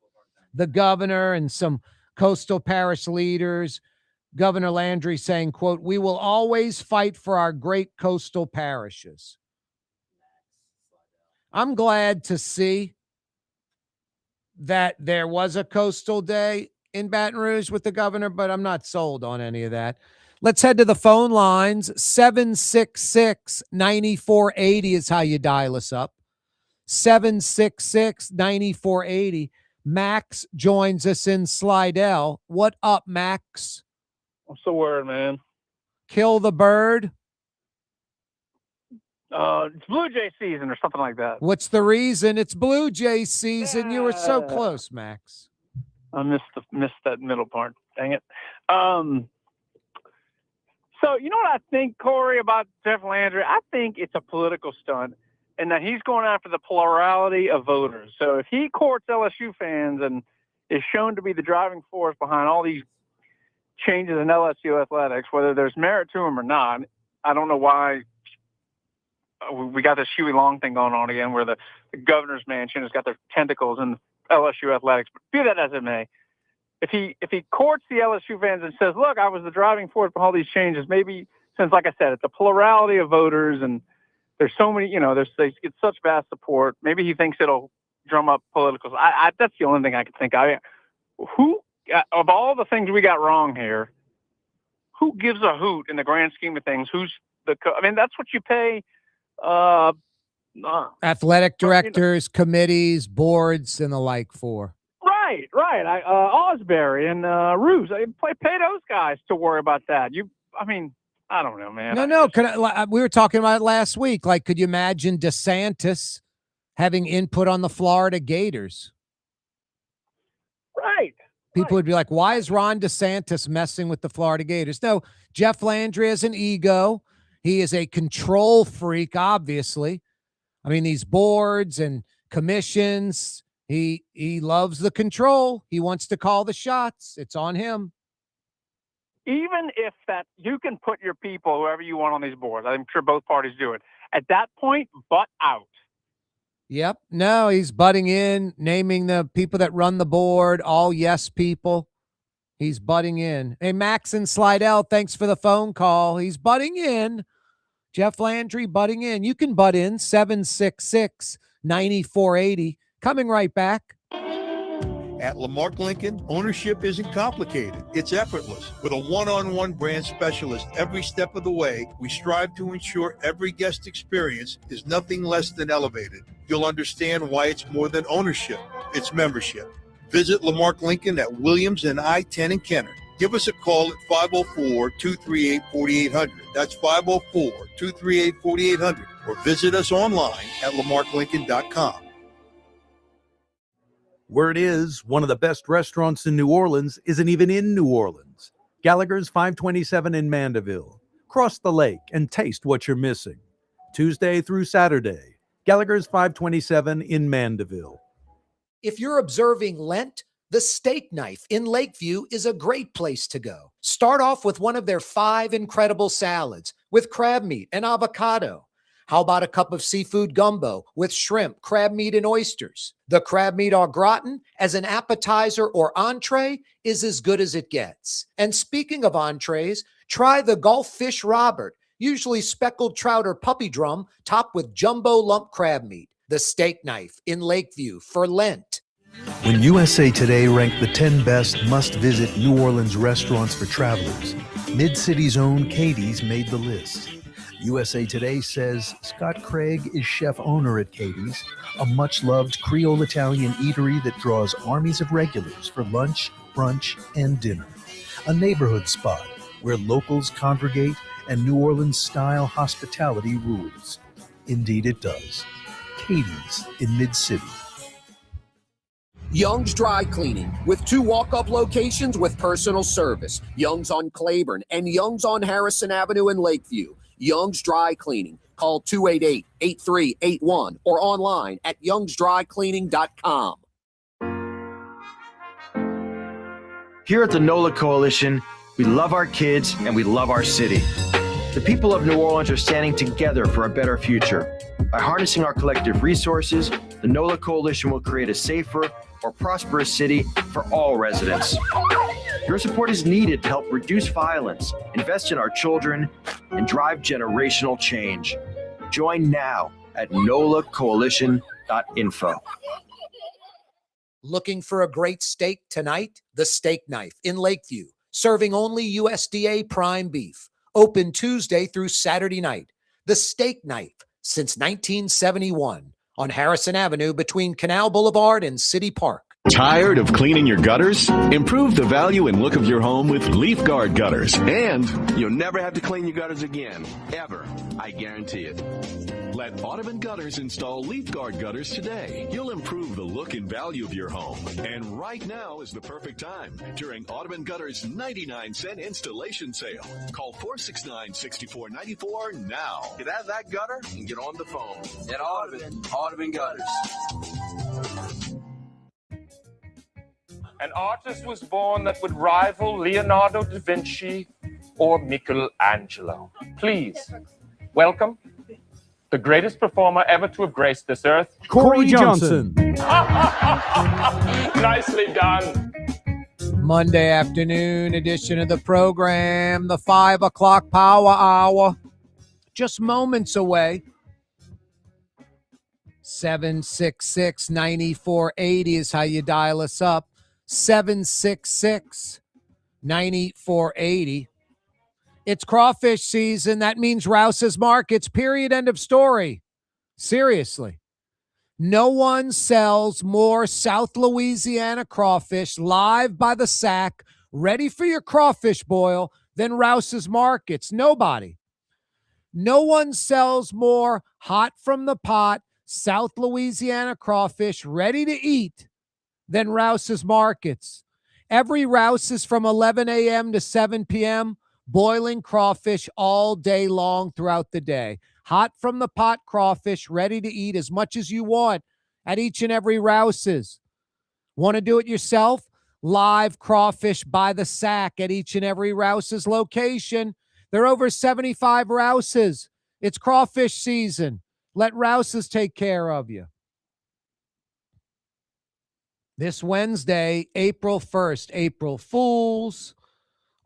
The governor and some coastal parish leaders, Governor Landry saying, quote, "We will always fight for our great coastal parishes." I'm glad to see that there was a Coastal Day in Baton Rouge with the governor, but I'm not sold on any of that. Let's head to the phone lines. 766-9480 is how you dial us up. 766-9480. Max joins us in Slidell. What up, Max? What's the word, man? Kill the bird. It's Blue Jay season or something like that. What's the reason? It's Blue Jay season. You were so close, Max. I missed that middle part. Dang it. So you know what I think, Corey, about Jeff Landry? I think it's a political stunt, and that he's going after the plurality of voters. So if he courts LSU fans and is shown to be the driving force behind all these changes in LSU athletics, whether there's merit to them or not, I don't know why we got this Huey Long thing going on again, where the governor's mansion has got their tentacles in LSU athletics. But be that as it may, if he courts the LSU fans and says, "Look, I was the driving force behind all these changes," maybe since, like I said, it's a plurality of voters and there's so many, you know, they get such vast support. Maybe he thinks it'll drum up politicals. That's the only thing I can think of. Who of all the things we got wrong here, who gives a hoot in the grand scheme of things? Who's I mean, that's what you pay. Athletic directors, committees, boards, and the like for. Right. Osbury and Ruse. Pay those guys to worry about that. I don't know, man. No. We were talking about it last week. Like, could you imagine DeSantis having input on the Florida Gators? Right. People would be like, why is Ron DeSantis messing with the Florida Gators? No, Jeff Landry has an ego. He is a control freak, obviously. I mean, these boards and commissions, he loves the control. He wants to call the shots. It's on him. Even if that you can put your people, whoever you want on these boards, I'm sure both parties do it. At that point, butt out. Yep. No, he's butting in, naming the people that run the board, all yes people. He's butting in. Hey, Max and Slidell, thanks for the phone call. He's butting in. Jeff Landry butting in. You can butt in 766-9480. Coming right back. At Lamarck Lincoln, ownership isn't complicated. It's effortless. With a one-on-one brand specialist every step of the way, we strive to ensure every guest experience is nothing less than elevated. You'll understand why it's more than ownership. It's membership. Visit Lamarck Lincoln at Williams and I-10 in Kenner. Give us a call at 504-238-4800. That's 504-238-4800. Or visit us online at lamarcklincoln.com. Word is, one of the best restaurants in New Orleans isn't even in New Orleans. Gallagher's 527 in Mandeville. Cross the lake and taste what you're missing. Tuesday through Saturday. Gallagher's 527 in Mandeville. If you're observing Lent, the Steak Knife in Lakeview is a great place to go. Start off with one of their 5 incredible salads with crab meat and avocado. How about a cup of seafood gumbo with shrimp, crab meat, and oysters? The crab meat au gratin as an appetizer or entree is as good as it gets. And speaking of entrees, try the Gulf Fish Robert, usually speckled trout or puppy drum, topped with jumbo lump crab meat. The Steak Knife in Lakeview for Lent. When USA Today ranked the 10 best must-visit New Orleans restaurants for travelers, Mid-City's own Katie's made the list. USA Today says Scott Craig is chef-owner at Katie's, a much-loved Creole Italian eatery that draws armies of regulars for lunch, brunch, and dinner. A neighborhood spot where locals congregate and New Orleans-style hospitality rules. Indeed it does. Katie's in Mid-City. Young's Dry Cleaning, with 2 walk-up locations with personal service. Young's on Claiborne and Young's on Harrison Avenue in Lakeview. Young's Dry Cleaning. Call 288-8381 or online at youngsdrycleaning.com. Here at the NOLA Coalition, we love our kids and we love our city. The people of New Orleans are standing together for a better future. By harnessing our collective resources, the NOLA Coalition will create a safer, more prosperous city for all residents. Your support is needed to help reduce violence, invest in our children, and drive generational change. Join now at nolacoalition.info. Looking for a great steak tonight? The Steak Knife in Lakeview, serving only USDA prime beef. Open Tuesday through Saturday night. The Steak Knife since 1971 on Harrison Avenue between Canal Boulevard and City Park. Tired of cleaning your gutters? Improve the value and look of your home with Leaf Guard gutters, and you'll never have to clean your gutters again, ever. I guarantee it. Let Audubon Gutters install Leaf Guard gutters today. You'll improve the look and value of your home, and right now is the perfect time during Audubon Gutters' 99-cent installation sale. Call 469-6494 now. Get out of that gutter and get on the phone. At Audubon Gutters. An artist was born that would rival Leonardo da Vinci or Michelangelo. Please, welcome the greatest performer ever to have graced this earth, Corey Johnson. Nicely done. Monday afternoon edition of the program, the 5 o'clock power hour. Just moments away. 766-9480 is how you dial us up. 766-9480. It's crawfish season. That means Rouse's Markets, period, end of story. Seriously. No one sells more South Louisiana crawfish live by the sack, ready for your crawfish boil than Rouse's Markets. Nobody. No one sells more hot from the pot South Louisiana crawfish ready to eat than Rouse's Markets. Every Rouse is from 11 a.m. to 7 p.m., boiling crawfish all day long throughout the day. Hot from the pot crawfish ready to eat as much as you want at each and every Rouse's. Want to do it yourself? Live crawfish by the sack at each and every Rouse's location. There are over 75 Rouse's. It's crawfish season. Let Rouse's take care of you. This Wednesday, April 1st, April Fools.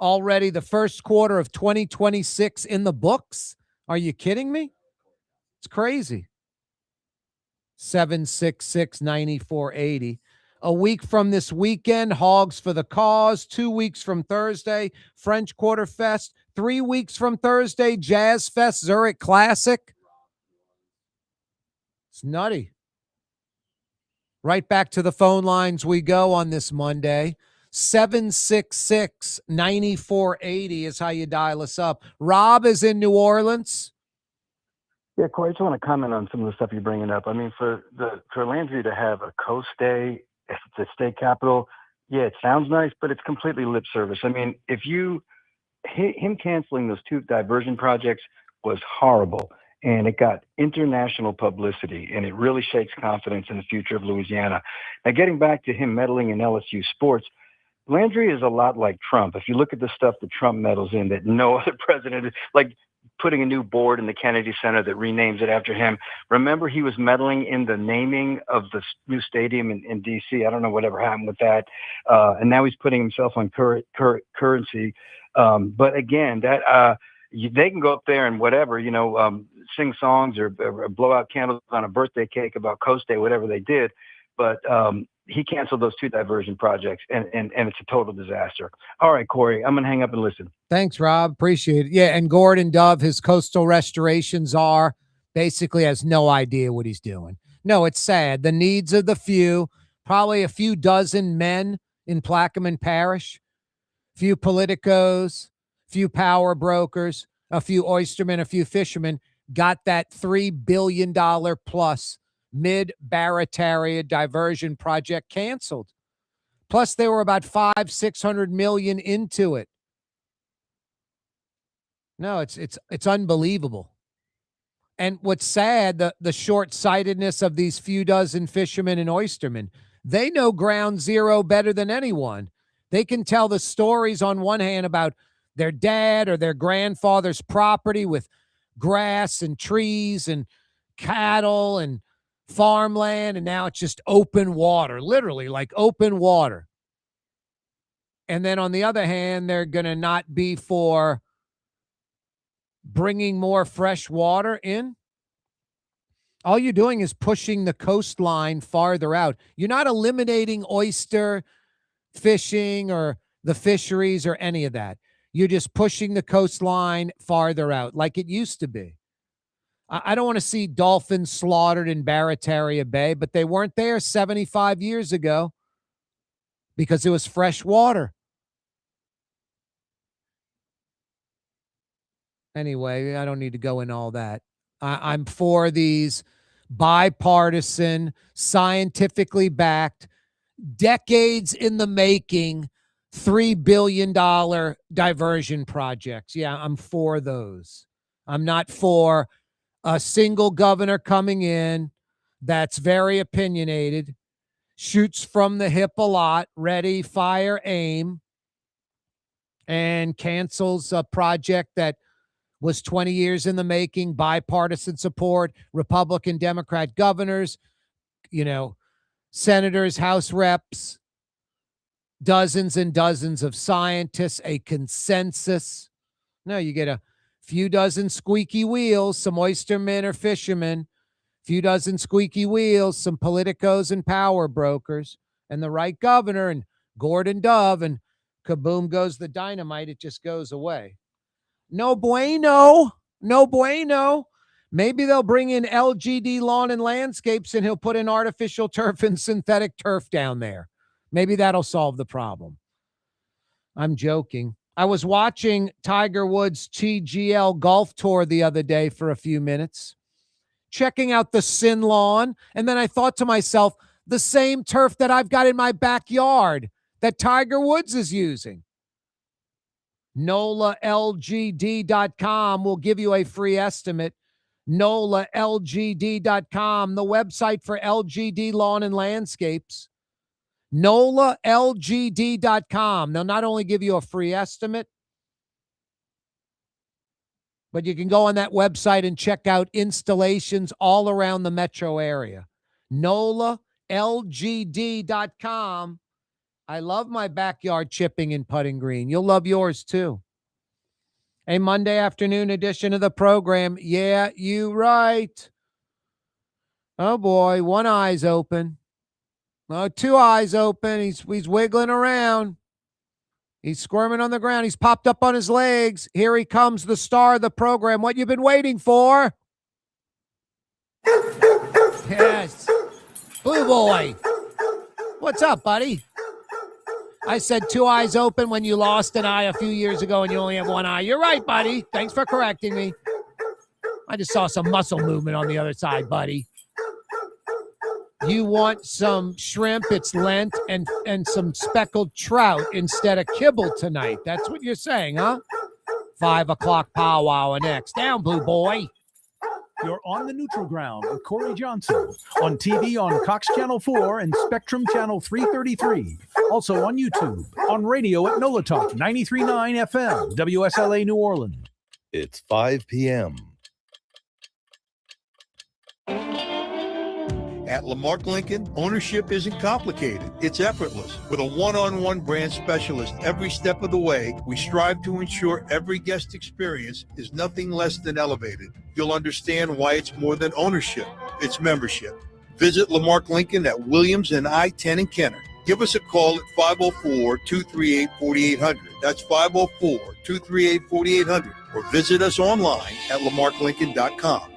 Already the first quarter of 2026 in the books. Are you kidding me? It's crazy. 766-9480. A week from this weekend, Hogs for the Cause. 2 weeks from Thursday, French Quarter Fest. 3 weeks from Thursday, Jazz Fest, Zurich Classic. It's nutty. Right back to the phone lines we go on this Monday. 766-9480 is how you dial us up. Rob is in New Orleans. Yeah, Corey, I just want to comment on some of the stuff you're bringing up. I mean, for Landry to have a coast day, if it's a state capital, yeah, it sounds nice, but it's completely lip service. I mean, him canceling those 2 diversion projects was horrible. and it got international publicity, and it really shakes confidence in the future of Louisiana. Now, getting back to him meddling in LSU sports, Landry is a lot like Trump. If you look at the stuff that Trump meddles in that no other president is, like putting a new board in the Kennedy Center that renames it after him. Remember, he was meddling in the naming of the new stadium in D.C. I don't know whatever happened with that. And now he's putting himself on currency. But again, that they can go up there and whatever, sing songs or blow out candles on a birthday cake about Coast Day, whatever they did. But he canceled those 2 diversion projects, and it's a total disaster. All right, Corey, I'm going to hang up and listen. Thanks, Rob. Appreciate it. Yeah, and Gordon Dove, his coastal restoration czar, basically has no idea what he's doing. No, it's sad. The needs of the few, probably a few dozen men in Plaquemine Parish, few politicos, few power brokers, a few oystermen, a few fishermen, got that $3 billion plus mid-Barataria diversion project canceled. Plus, they were about $500-600 million into it. No, it's unbelievable. And what's sad, the short-sightedness of these few dozen fishermen and oystermen. They know ground zero better than anyone. They can tell the stories on one hand about their dad or their grandfather's property with grass and trees and cattle and farmland, and now it's just open water, literally like open water. And then on the other hand, they're going to not be for bringing more fresh water in. All you're doing is pushing the coastline farther out. You're not eliminating oyster fishing or the fisheries or any of that. You're just pushing the coastline farther out like it used to be. I don't want to see dolphins slaughtered in Barataria Bay, but they weren't there 75 years ago because it was fresh water. Anyway, I don't need to go into all that. I'm for these bipartisan, scientifically backed, decades in the making, $3 billion diversion projects. Yeah, I'm for those. I'm not for a single governor coming in that's very opinionated, shoots from the hip a lot, ready, fire, aim, and cancels a project that was 20 years in the making, bipartisan support, Republican, Democrat governors, senators, House reps, dozens and dozens of scientists, a consensus. No, you get a few dozen squeaky wheels, some oystermen or fishermen, few dozen squeaky wheels, some politicos and power brokers, and the right governor and Gordon Dove, and kaboom goes the dynamite. It just goes away. No bueno. No bueno. Maybe they'll bring in LGD Lawn and Landscapes and he'll put in artificial turf and synthetic turf down there. Maybe that'll solve the problem. I'm joking. I was watching Tiger Woods' TGL golf tour the other day for a few minutes, checking out the Sin Lawn, and then I thought to myself, the same turf that I've got in my backyard that Tiger Woods is using. NOLALGD.com will give you a free estimate. NOLALGD.com, the website for LGD Lawn and Landscapes. NOLALGD.com. They'll not only give you a free estimate, but you can go on that website and check out installations all around the metro area. NOLALGD.com. I love my backyard chipping and putting green. You'll love yours too. A Monday afternoon edition of the program. Yeah, you right. Oh boy, one eye's open. Oh, two eyes open. He's wiggling around. He's squirming on the ground. He's popped up on his legs. Here he comes, the star of the program. What you been waiting for? Yes. Blue boy. What's up, buddy? I said two eyes open when you lost an eye a few years ago and you only have one eye. You're right, buddy. Thanks for correcting me. I just saw some muscle movement on the other side, buddy. You want some shrimp, it's Lent, and some speckled trout instead of kibble tonight. That's what you're saying, huh? 5 o'clock powwow next. Down, blue boy. You're on the neutral ground with Corey Johnson on TV on Cox Channel 4 and Spectrum Channel 333. Also on YouTube, on radio at NOLA Talk 93.9 FM, WSLA New Orleans. It's 5 p.m. At Lamarck Lincoln, ownership isn't complicated. It's effortless. With a one-on-one brand specialist every step of the way, we strive to ensure every guest experience is nothing less than elevated. You'll understand why it's more than ownership. It's membership. Visit Lamarck Lincoln at Williams and I-10 in Kenner. Give us a call at 504-238-4800. That's 504-238-4800. Or visit us online at lamarcklincoln.com.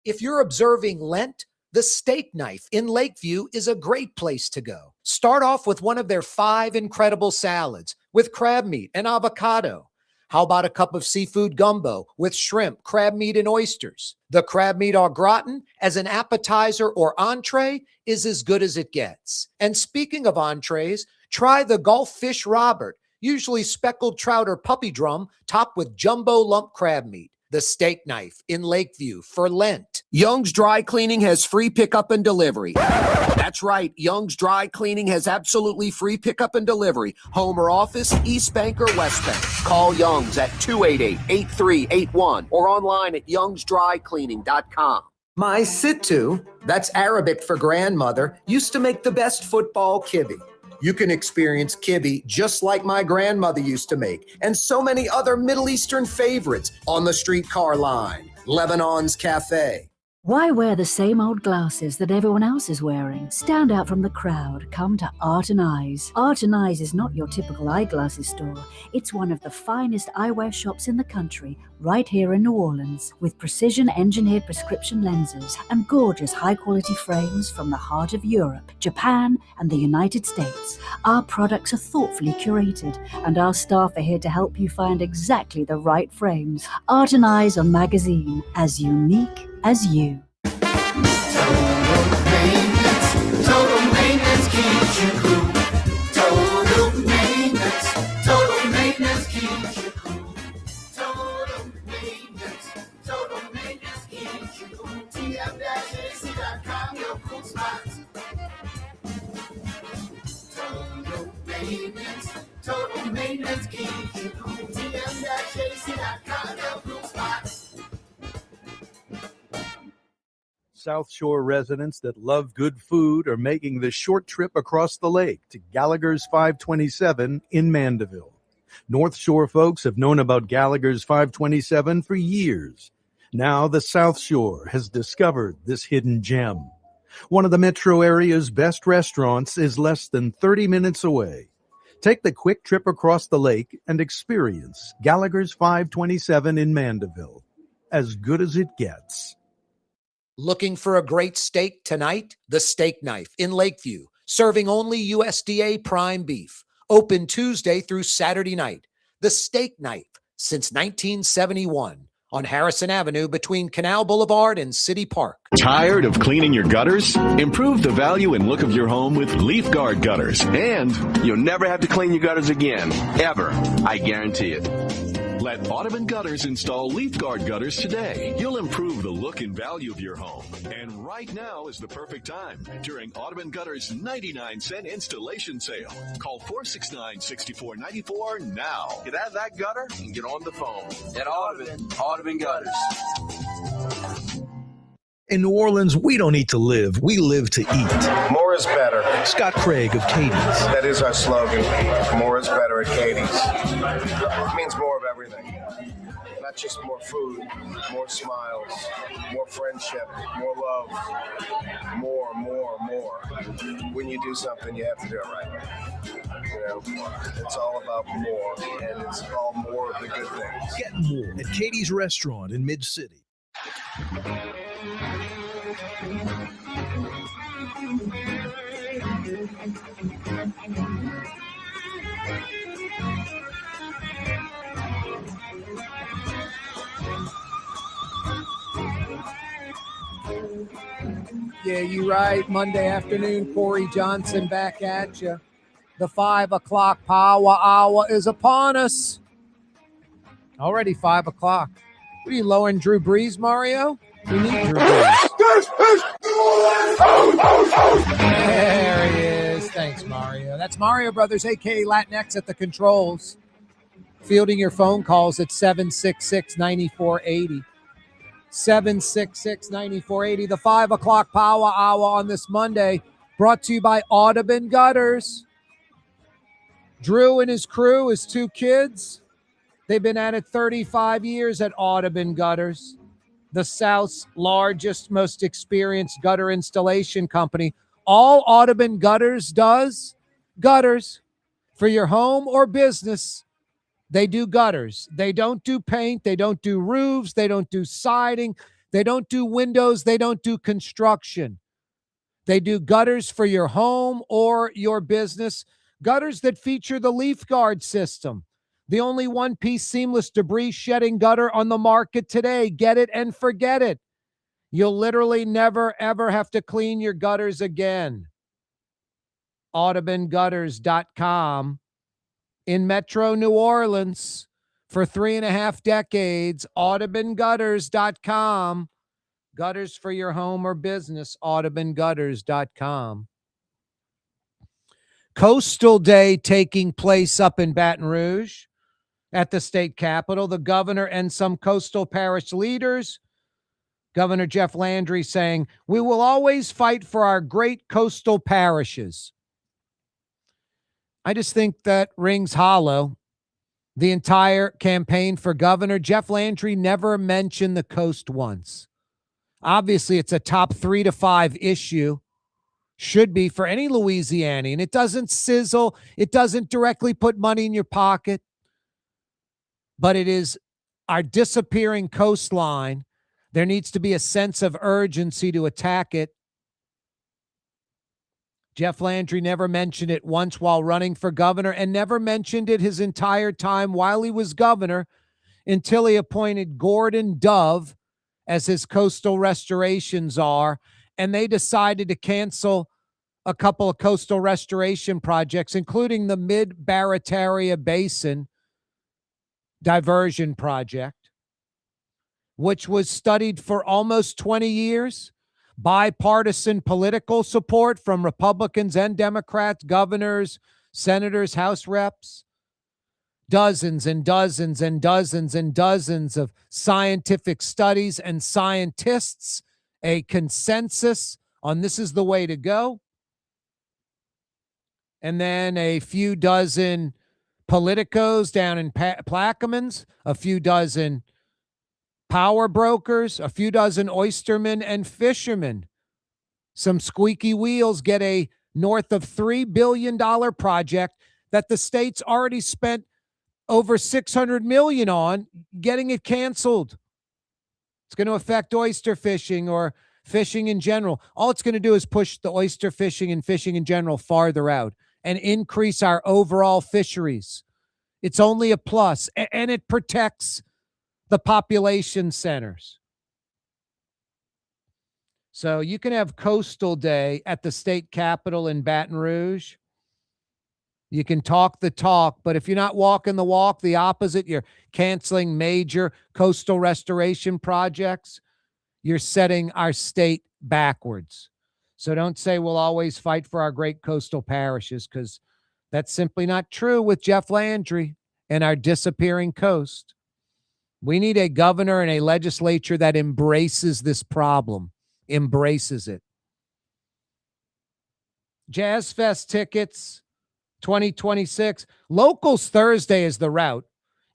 If you're observing Lent, the Steak Knife in Lakeview is a great place to go. Start off with one of their 5 incredible salads with crab meat and avocado. How about a cup of seafood gumbo with shrimp, crab meat, and oysters? The crab meat au gratin as an appetizer or entree is as good as it gets. And speaking of entrees, try the Gulf Fish Robert, usually speckled trout or puppy drum, topped with jumbo lump crab meat. The Steak Knife in Lakeview for Lent. Young's Dry Cleaning has free pickup and delivery. That's right. Young's Dry Cleaning has absolutely free pickup and delivery. Home or office, East Bank or West Bank. Call Young's at 288-8381 or online at youngsdrycleaning.com. My Sittu, that's Arabic for grandmother, used to make the best football kibbe. You can experience kibbe just like my grandmother used to make, and so many other Middle Eastern favorites on the streetcar line. Lebanon's Cafe. Why wear the same old glasses that everyone else is wearing? Stand out from the crowd. Come to Art and Eyes. Art and Eyes is not your typical eyeglasses store. It's one of the finest eyewear shops in the country, right here in New Orleans, with precision-engineered prescription lenses and gorgeous high-quality frames from the heart of Europe, Japan, and the United States. Our products are thoughtfully curated, and our staff are here to help you find exactly the right frames. Art and Eyes on Magazine, as unique as you. Total maintenance keeps you cool. Total maintenance keeps you cool. Total maintenance keeps you cool. TM-AC.com, your cool spots. Total maintenance keeps you cool. TM-AC.com, your cool spots. South Shore residents that love good food are making the short trip across the lake to Gallagher's 527 in Mandeville. North Shore folks have known about Gallagher's 527 for years. Now the South Shore has discovered this hidden gem. One of the metro area's best restaurants is less than 30 minutes away. Take the quick trip across the lake and experience Gallagher's 527 in Mandeville. As good as it gets. Looking for a great steak tonight? The Steak Knife in Lakeview, serving only USDA prime beef. Open Tuesday through Saturday night. The Steak Knife since 1971 on Harrison Avenue between Canal Boulevard and City Park. Tired of cleaning your gutters? Improve the value and look of your home with Leaf Guard gutters. And you'll never have to clean your gutters again. Ever. I guarantee it. Let Audubon Gutters install Leaf Guard gutters today. You'll improve the look and value of your home. And right now is the perfect time during Audubon Gutters' 99-cent installation sale. Call 469-6494 now. Get out of that gutter and get on the phone. At Audubon Gutters. In New Orleans, we don't eat to live. We live to eat. More is better. Scott Craig of Katie's. That is our slogan. More is better at Katie's. It means more of everything. Not just more food, more smiles, more friendship, more love, more. When you do something, you have to do it right. You know, it's all about more, and it's all more of the good things. Get more at Katie's Restaurant in Mid-City. Yeah, you're right. Monday afternoon, Corey Johnson back at you. The 5 o'clock power hour is upon us. Already 5 o'clock. What are you lowering Drew Brees, Mario? We need Drew Brees. There he is. Thanks, Mario. That's Mario Brothers, a.k.a. Latinx at the controls. Fielding your phone calls at 766-9480. 766-9480. The 5 o'clock power hour on this Monday, brought to you by Audubon Gutters. Drew and his crew, his 2 kids, they've been at it 35 years at Audubon Gutters, the South's largest, most experienced gutter installation company. All Audubon Gutters does, gutters for your home or business. They do gutters. They don't do paint. They don't do roofs. They don't do siding. They don't do windows. They don't do construction. They do gutters for your home or your business. Gutters that feature the Leaf Guard system, the only one-piece seamless debris shedding gutter on the market today. Get it and forget it. You'll literally never, ever have to clean your gutters again. AudubonGutters.com. In Metro New Orleans for 3.5 decades. AudubonGutters.com. Gutters for your home or business. AudubonGutters.com. Coastal Day taking place up in Baton Rouge at the state capitol. The governor and some coastal parish leaders. Governor Jeff Landry saying, "We will always fight for our great coastal parishes." I just think that rings hollow. The entire campaign for governor, Jeff Landry never mentioned the coast once. Obviously, it's a top 3 to 5 issue. Should be for any Louisianian. It doesn't sizzle. It doesn't directly put money in your pocket. But it is our disappearing coastline. There needs to be a sense of urgency to attack it. Jeff Landry never mentioned it once while running for governor and never mentioned it his entire time while he was governor until he appointed Gordon Dove as his coastal restoration czar, and they decided to cancel a couple of coastal restoration projects, including the Mid-Barataria Basin Diversion Project, which was studied for almost 20 years. Bipartisan political support from Republicans and Democrats, governors, senators, House reps, dozens and dozens and dozens and dozens of scientific studies and scientists, a consensus on this is the way to go. And then a few dozen politicos down in Plaquemines, a few dozen power brokers, a few dozen oystermen and fishermen. Some squeaky wheels get a north of $3 billion project that the state's already spent over $600 million on, getting it canceled. It's going to affect oyster fishing or fishing in general. All it's going to do is push the oyster fishing and fishing in general farther out and increase our overall fisheries. It's only a plus, and it protects the population centers. So you can have Coastal Day at the state capitol in Baton Rouge. You can talk the talk, but if you're not walking the walk, the opposite, you're canceling major coastal restoration projects, you're setting our state backwards. So don't say we'll always fight for our great coastal parishes, because that's simply not true with Jeff Landry and our disappearing coast. We need a governor and a legislature that embraces this problem, embraces it. Jazz Fest tickets, 2026. Locals Thursday is the route.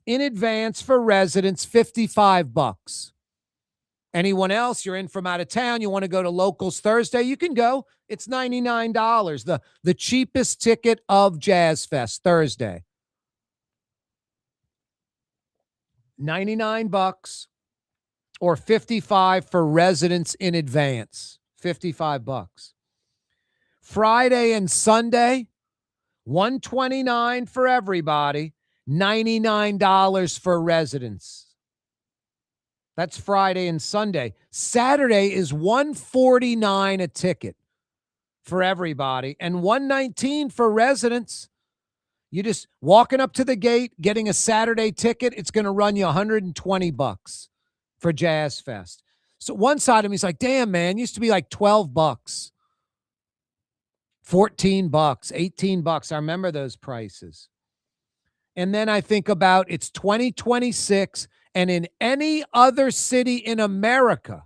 In advance for residents, $55. Anyone else, you're in from out of town, you want to go to Locals Thursday, you can go. It's $99. The cheapest ticket of Jazz Fest Thursday. $99 or $55 for residents in advance. $55. Friday and Sunday, $129 for everybody, $99 for residents. That's Friday and Sunday. Saturday is $149 a ticket for everybody and $119 for residents. You just walking up to the gate, getting a Saturday ticket, it's going to run you $120. for Jazz Fest. So one side of me is like, damn, man, used to be like $12, $14, $18. I remember those prices. And then I think about it's 2026, and in any other city in America,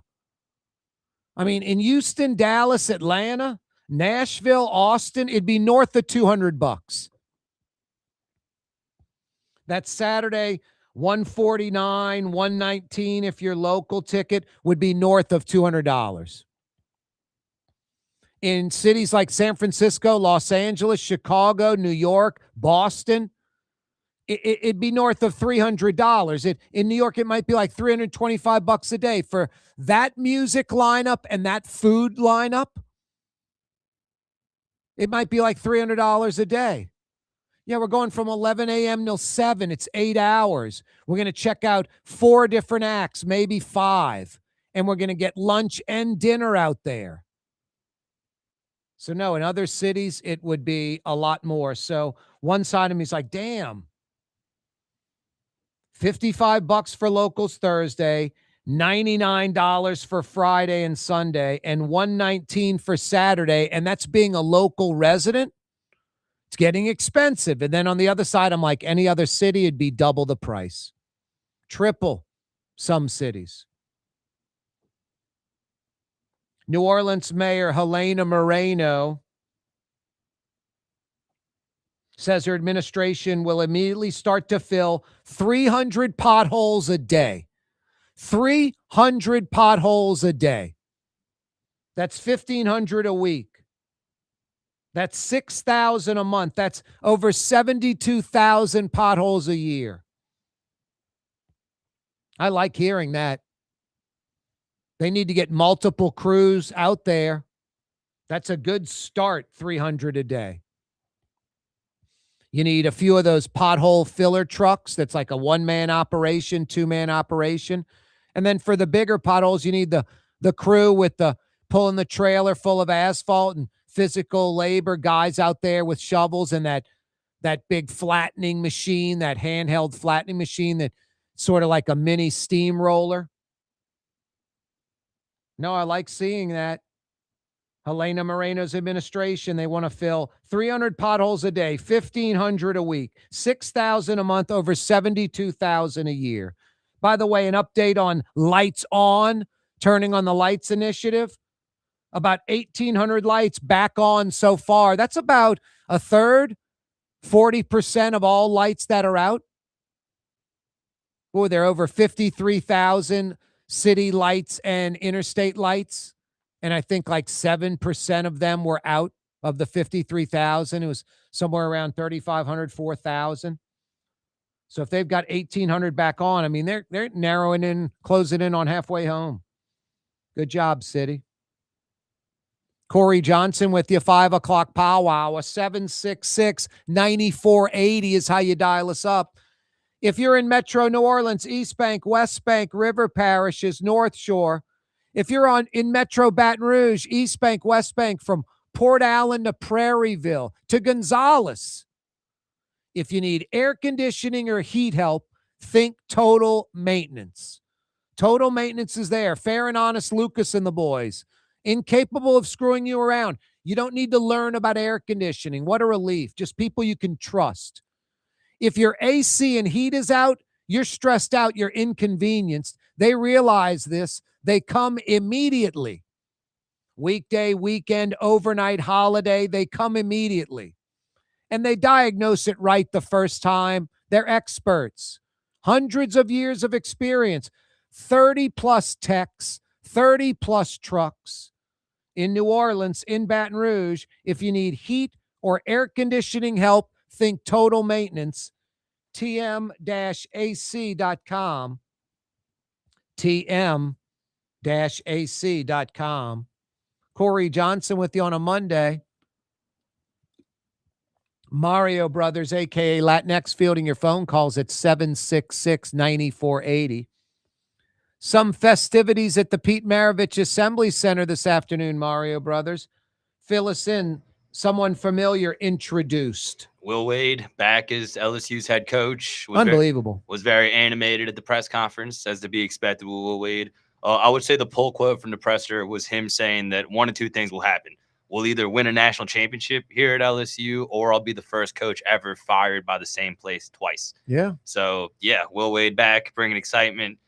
I mean, in Houston, Dallas, Atlanta, Nashville, Austin, it'd be north of $200. That Saturday, 149, 119, if your local ticket would be north of $200. In cities like San Francisco, Los Angeles, Chicago, New York, Boston, it'd be north of $300. In New York, it might be like $325 a day for that music lineup and that food lineup. It might be like $300 a day. Yeah, we're going from 11 a.m. till 7. It's 8 hours. We're going to check out 4 different acts, maybe 5, and we're going to get lunch and dinner out there. So no, in other cities, it would be a lot more. So one side of me is like, damn, $55 for locals Thursday, $99 for Friday and Sunday, and $119 for Saturday. And that's being a local resident. It's getting expensive. And then on the other side, I'm like, any other city, it'd be double the price, triple some cities. New Orleans Mayor Helena Moreno says her administration will immediately start to fill 300 potholes a day. 300 potholes a day. That's 1,500 a week. That's 6,000 a month. That's over 72,000 potholes a year. I like hearing that. They need to get multiple crews out there. That's a good start, 300 a day. You need a few of those pothole filler trucks. That's like a one-man operation, two-man operation. And then for the bigger potholes, you need the crew with the pulling the trailer full of asphalt and physical labor, guys out there with shovels and that big flattening machine, that handheld flattening machine that sort of like a mini steamroller. No, I like seeing that. Helena Moreno's administration, they want to fill 300 potholes a day, 1,500 a week, 6,000 a month, over 72,000 a year. By the way, an update on Lights On, turning on the lights initiative. About 1,800 lights back on so far. That's about a third, 40% of all lights that are out. Boy, there are over 53,000 city lights and interstate lights. And I think like 7% of them were out of the 53,000. It was somewhere around 3,500, 4,000. So if they've got 1,800 back on, I mean, they're narrowing in, closing in on halfway home. Good job, city. Corey Johnson with you, 5 o'clock powwow. A 766-9480 is how you dial us up. If you're in Metro New Orleans, East Bank, West Bank, River Parishes, North Shore. If you're in Metro Baton Rouge, East Bank, West Bank, from Port Allen to Prairieville to Gonzales. If you need air conditioning or heat help, think Total Maintenance. Total Maintenance is there. Fair and honest Lucas and the boys. Incapable of screwing you around. You don't need to learn about air conditioning. What a relief. Just people you can trust. If your AC and heat is out, you're stressed out, you're inconvenienced. They realize this. They come immediately. Weekday, weekend, overnight, holiday, they come immediately. And they diagnose it right the first time. They're experts. Hundreds of years of experience. 30-plus techs, 30-plus trucks. In New Orleans, in Baton Rouge, if you need heat or air conditioning help, think Total Maintenance. TM-AC.com. TM-AC.com. Corey Johnson with you on a Monday. Mario Brothers, a.k.a. Latinx, fielding your phone calls at 766-9480. Some festivities at the Pete Maravich Assembly Center this afternoon, Mario Brothers. Fill us in. someone familiar introduced. Will Wade back as LSU's head coach. Unbelievable. Was very animated at the press conference, as to be expected with Will Wade. I would say the pull quote from the presser was him saying that one of two things will happen. We'll either win a national championship here at LSU, or I'll be the first coach ever fired by the same place twice. Yeah. So, yeah, Will Wade back, bringing excitement.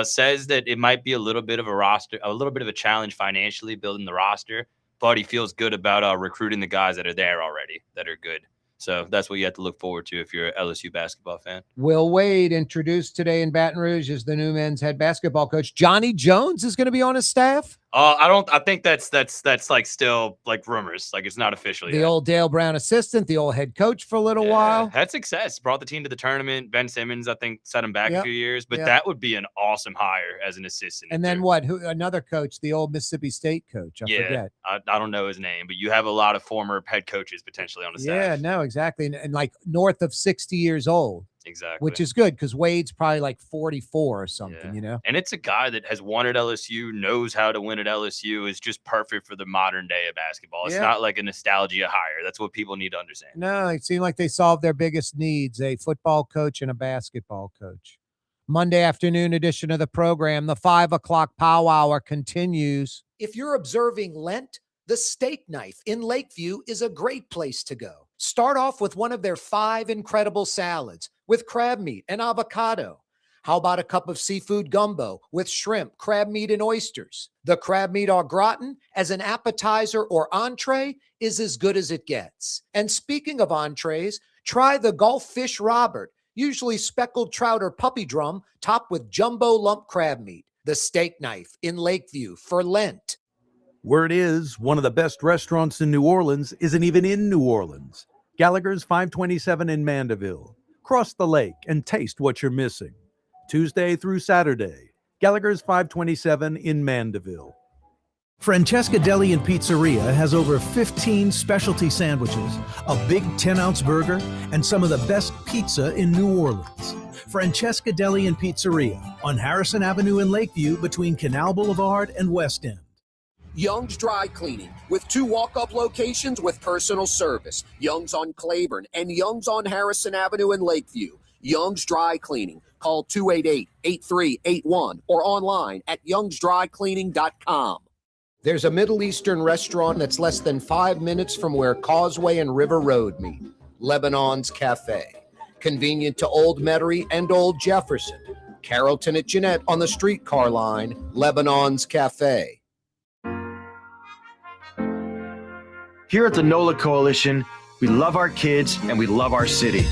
Says that it might be a little bit of a challenge financially building the roster, but he feels good about recruiting the guys that are there already that are good. So that's what you have to look forward to if you're an LSU basketball fan. Will Wade, introduced today in Baton Rouge as the new men's head basketball coach. Johnny Jones is going to be on his staff. I think that's like still like rumors. Like it's not official The yet. old Dale Brown assistant, the old head coach for a little while. Had success. Brought the team to the tournament. Ben Simmons, I think, set him back a Yep. few years. But Yep. that would be an awesome hire as an assistant. And then what? Who? Another coach, the old Mississippi State coach. I forget. I don't know his name, but you have a lot of former head coaches potentially on the staff. Yeah, no, exactly. And like north of 60 years old. Exactly. Which is good because Wade's probably like 44 or something, you know? And it's a guy that has won at LSU, knows how to win at LSU, is just perfect for the modern day of basketball. It's Yeah. not like a nostalgia hire. That's what people need to understand. No, it seemed like they solved their biggest needs, a football coach and a basketball coach. Monday afternoon edition of the program, the 5 o'clock pow hour continues. If you're observing Lent, the Steak Knife in Lakeview is a great place to go. Start off with one of their 5 incredible salads with crab meat and avocado. How about a cup of seafood gumbo with shrimp, crab meat, and oysters? The crab meat au gratin as an appetizer or entree is as good as it gets. And speaking of entrees, try the Gulf Fish Robert, usually speckled trout or puppy drum, topped with jumbo lump crab meat. The Steak Knife in Lakeview for Lent. Word is, one of the best restaurants in New Orleans isn't even in New Orleans. Gallagher's 527 in Mandeville. Cross the lake and taste what you're missing. Tuesday through Saturday, Gallagher's 527 in Mandeville. Francesca Deli and Pizzeria has over 15 specialty sandwiches, a big 10-ounce burger, and some of the best pizza in New Orleans. Francesca Deli and Pizzeria on Harrison Avenue in Lakeview between Canal Boulevard and West End. Young's Dry Cleaning, with 2 walk-up locations with personal service. Young's on Claiborne and Young's on Harrison Avenue in Lakeview. Young's Dry Cleaning. Call 288-8381 or online at youngsdrycleaning.com. There's a Middle Eastern restaurant that's less than 5 minutes from where Causeway and River Road meet. Lebanon's Cafe. Convenient to Old Metairie and Old Jefferson. Carrollton at Jeanette on the streetcar line. Lebanon's Cafe. Here at the NOLA Coalition, we love our kids and we love our city.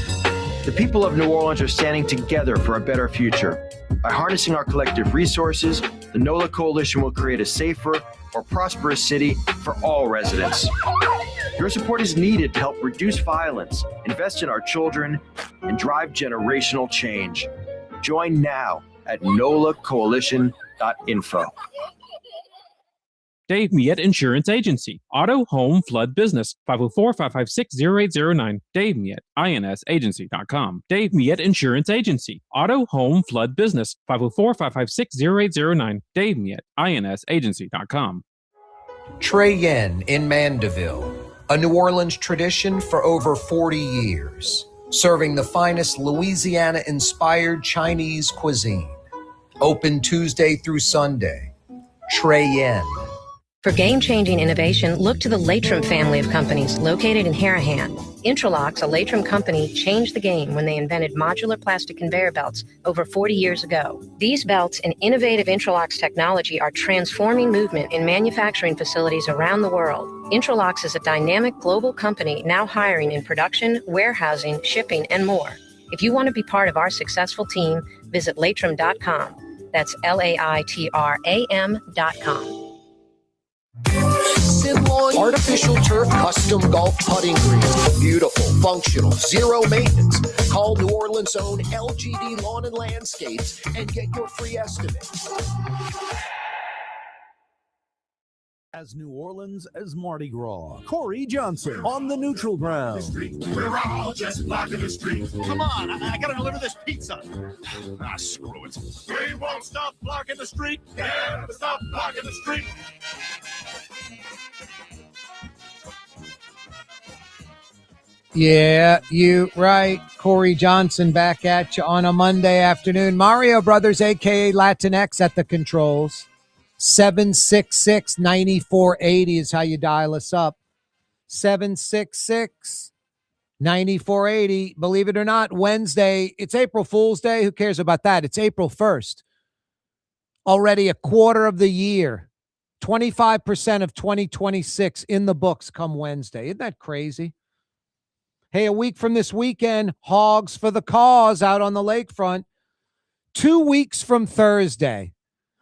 The people of New Orleans are standing together for a better future. By harnessing our collective resources, the NOLA Coalition will create a safer, more prosperous city for all residents. Your support is needed to help reduce violence, invest in our children, and drive generational change. Join now at nolacoalition.info. Dave Miette Insurance Agency. Auto, home, flood, business. 504-556-0809. Dave Miette, INSagency.com. Dave Miette Insurance Agency. Auto, home, flood, business. 504-556-0809. Dave Miette, INSagency.com. Trey Yen in Mandeville, a New Orleans tradition for over 40 years, serving the finest Louisiana-inspired Chinese cuisine. Open Tuesday through Sunday. Trey Yen. For game-changing innovation, look to the Latrim family of companies located in Harahan. Intralocks, a Latrim company, changed the game when they invented modular plastic conveyor belts over 40 years ago. These belts and innovative Intralocks technology are transforming movement in manufacturing facilities around the world. Intralocks is a dynamic global company now hiring in production, warehousing, shipping, and more. If you want to be part of our successful team, visit Latrim.com. That's LAITRAM.com. Artificial turf custom golf putting greens. Beautiful, functional, zero maintenance. Call New Orleans' own LGD Lawn and Landscapes and get your free estimate. As New Orleans as Mardi Gras, Corey Johnson on the neutral ground. We're all just blocking the street. Come on, I gotta deliver this pizza. Screw it. We won't stop blocking the street. Never stop blocking the street. Yeah, you right. Corey Johnson back at you on a Monday afternoon. Mario Brothers, a.k.a. Latinx, at the controls. 766-9480 is how you dial us up. 766-9480. Believe it or not, Wednesday, it's April Fool's Day. Who cares about that? It's April 1st. Already a quarter of the year. 25% of 2026 in the books come Wednesday. Isn't that crazy? Hey, a week from this weekend, Hogs for the Cause out on the lakefront. 2 weeks from Thursday.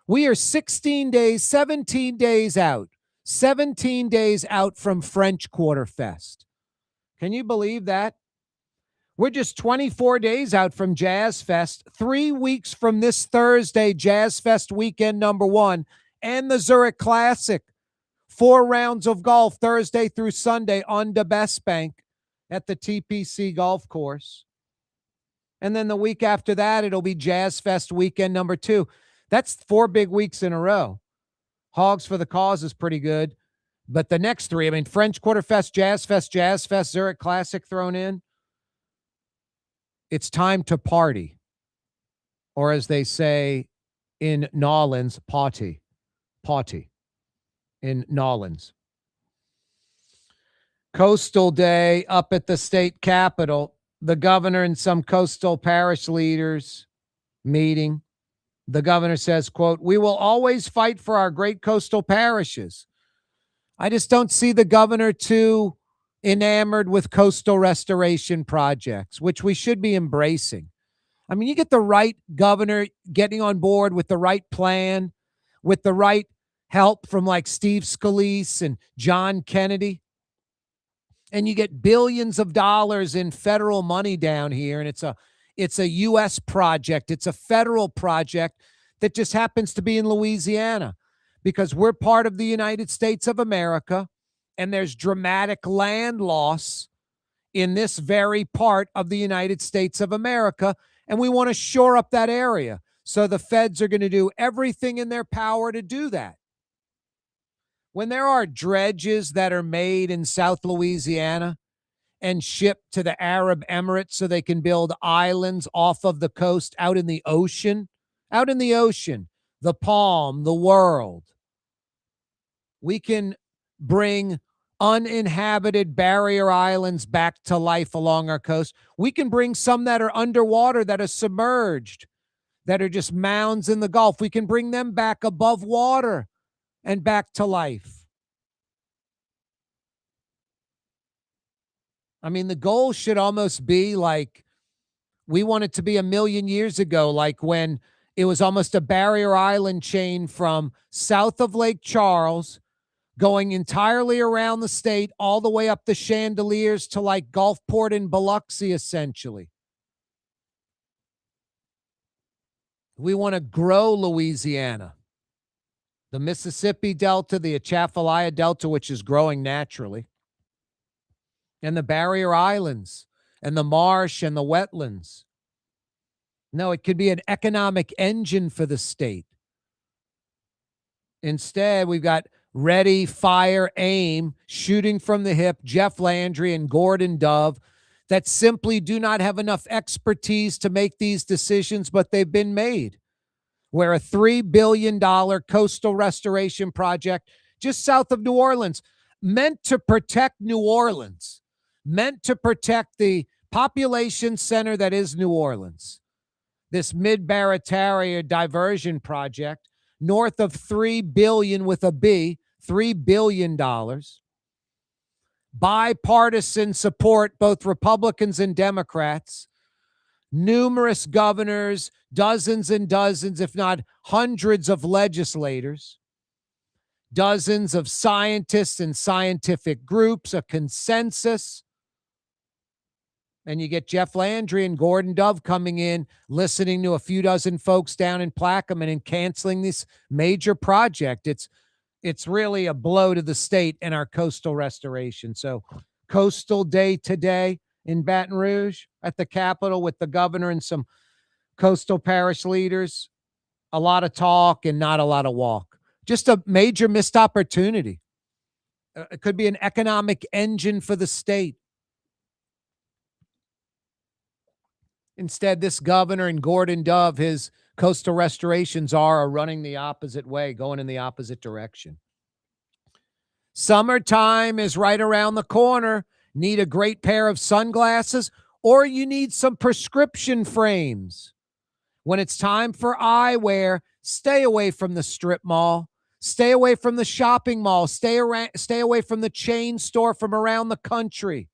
We are 17 days out. 17 days out from French Quarter Fest. Can you believe that? We're just 24 days out from Jazz Fest. 3 weeks from this Thursday, Jazz Fest weekend #1, and the Zurich Classic. 4 rounds of golf Thursday through Sunday on the Best Bank at the TPC Golf Course. And then the week after that, it'll be Jazz Fest weekend #2. That's 4 big weeks in a row. Hogs for the Cause is pretty good. But the next 3, I mean, French Quarter Fest, Jazz Fest, Zurich Classic thrown in. It's time to party. Or as they say in Nolans, party. Party in Nolans. Coastal Day up at the state capitol. The governor and some coastal parish leaders meeting. The governor says, quote, "We will always fight for our great coastal parishes." I just don't see the governor too enamored with coastal restoration projects, which we should be embracing. I mean, you get the right governor getting on board with the right plan, with the right help from like Steve Scalise and John Kennedy, and you get billions of dollars in federal money down here, and it's a U.S. project. It's a federal project that just happens to be in Louisiana because we're part of the United States of America, and there's dramatic land loss in this very part of the United States of America, and we want to shore up that area. So the feds are going to do everything in their power to do that. When there are dredges that are made in South Louisiana and shipped to the Arab Emirates so they can build islands off of the coast out in the ocean, the Palm, the world, we can bring uninhabited barrier islands back to life along our coast. We can bring some that are underwater, that are submerged, that are just mounds in the Gulf. We can bring them back above water and back to life. I mean, the goal should almost be like we want it to be 1,000,000 years ago, like when it was almost a barrier island chain from south of Lake Charles going entirely around the state all the way up the Chandeliers to like Gulfport and Biloxi, essentially. We want to grow Louisiana. The Mississippi Delta, the Atchafalaya Delta, which is growing naturally, and the barrier islands, and the marsh, and the wetlands. No, it could be an economic engine for the state. Instead, we've got ready, fire, aim, shooting from the hip, Jeff Landry and Gordon Dove, that simply do not have enough expertise to make these decisions, but they've been made. Where a $3 billion coastal restoration project just south of New Orleans, meant to protect New Orleans, meant to protect the population center that is New Orleans. This Mid-Barataria diversion project, north of $3 billion with a B, $3 billion. Bipartisan support, both Republicans and Democrats. Numerous governors, dozens and dozens, if not hundreds of legislators, dozens of scientists and scientific groups, a consensus. And you get Jeff Landry and Gordon Dove coming in, listening to a few dozen folks down in Plaquemine and canceling this major project. It's really a blow to the state and our coastal restoration. So Coastal Day today in Baton Rouge at the Capitol with the governor and some coastal parish leaders. A lot of talk and not a lot of walk. Just a major missed opportunity. It could be an economic engine for the state. Instead, this governor and Gordon Dove, his coastal restorations are running the opposite way, going in the opposite direction. Summertime is right around the corner. Need a great pair of sunglasses, or you need some prescription frames. When it's time for eyewear, stay away from the strip mall. Stay away from the shopping mall. Stay away from the chain store from around the country.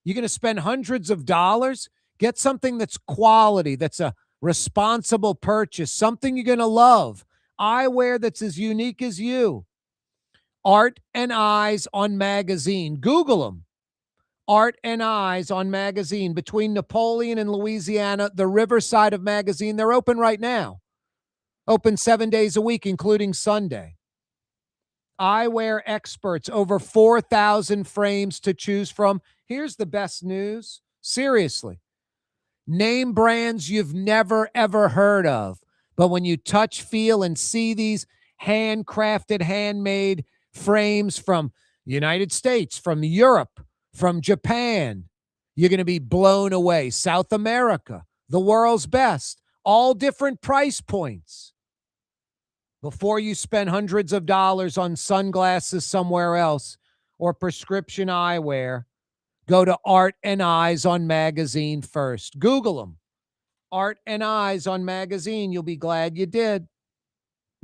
You're going to spend hundreds of dollars. Get something that's quality, that's a responsible purchase, something you're going to love. Eyewear that's as unique as you. Art and Eyes on Magazine. Google them. Art and Eyes on Magazine. Between Napoleon and Louisiana, the Riverside of Magazine, they're open right now. Open 7 days a week, including Sunday. Eyewear experts, over 4,000 frames to choose from. Here's the best news. Seriously. Name brands you've never, ever heard of. But when you touch, feel, and see these handcrafted, handmade frames from the United States, from Europe, from Japan, you're going to be blown away. South America, the world's best, all different price points. Before you spend hundreds of dollars on sunglasses somewhere else or prescription eyewear, go to Art and Eyes on Magazine first. Google them. Art and Eyes on Magazine. You'll be glad you did.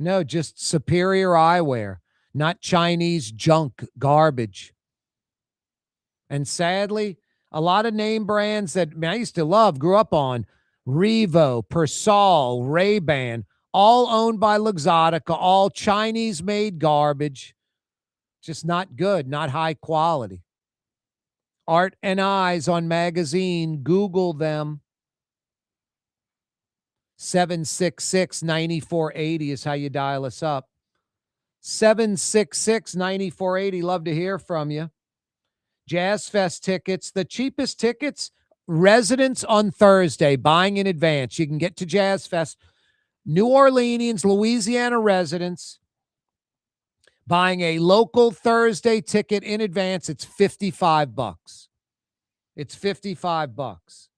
No, just superior eyewear, not Chinese junk garbage. And sadly, a lot of name brands that I used to love, grew up on, Revo, Persol, Ray-Ban, all owned by Luxottica, all Chinese-made garbage. Just not good, not high quality. Art and Eyes on Magazine. Google them. 766-9480 is how you dial us up. 766-9480. Love to hear from you. Jazz Fest tickets, the cheapest tickets, residents on Thursday, buying in advance. You can get to Jazz Fest. New Orleanians, Louisiana residents, buying a local Thursday ticket in advance, it's $55. It's $55.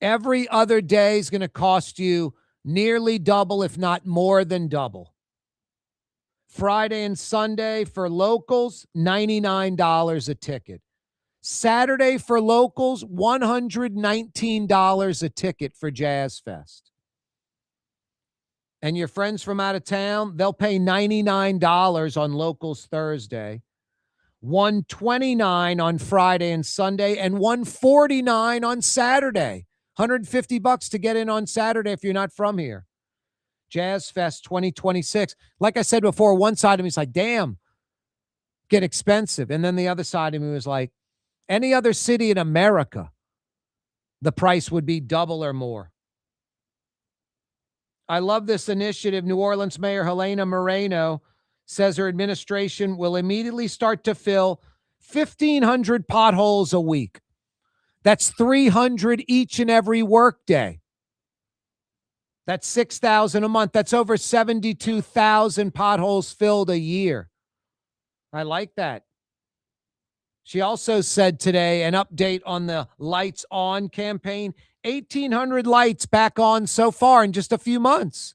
Every other day is going to cost you nearly double, if not more than double. Friday and Sunday for locals, $99 a ticket. Saturday for locals, $119 a ticket for Jazz Fest. And your friends from out of town, they'll pay $99 on locals Thursday, $129 on Friday and Sunday, and $149 on Saturday. $150 to get in on Saturday if you're not from here. Jazz Fest 2026. Like I said before, one side of me is like, damn, get expensive. And then the other side of me was like, any other city in America, the price would be double or more. I love this initiative. New Orleans Mayor Helena Moreno says her administration will immediately start to fill 1,500 potholes a week. That's 300 each and every workday. That's 6,000 a month. That's over 72,000 potholes filled a year. I like that. She also said today an update on the Lights On campaign. 1,800 lights back on so far in just a few months.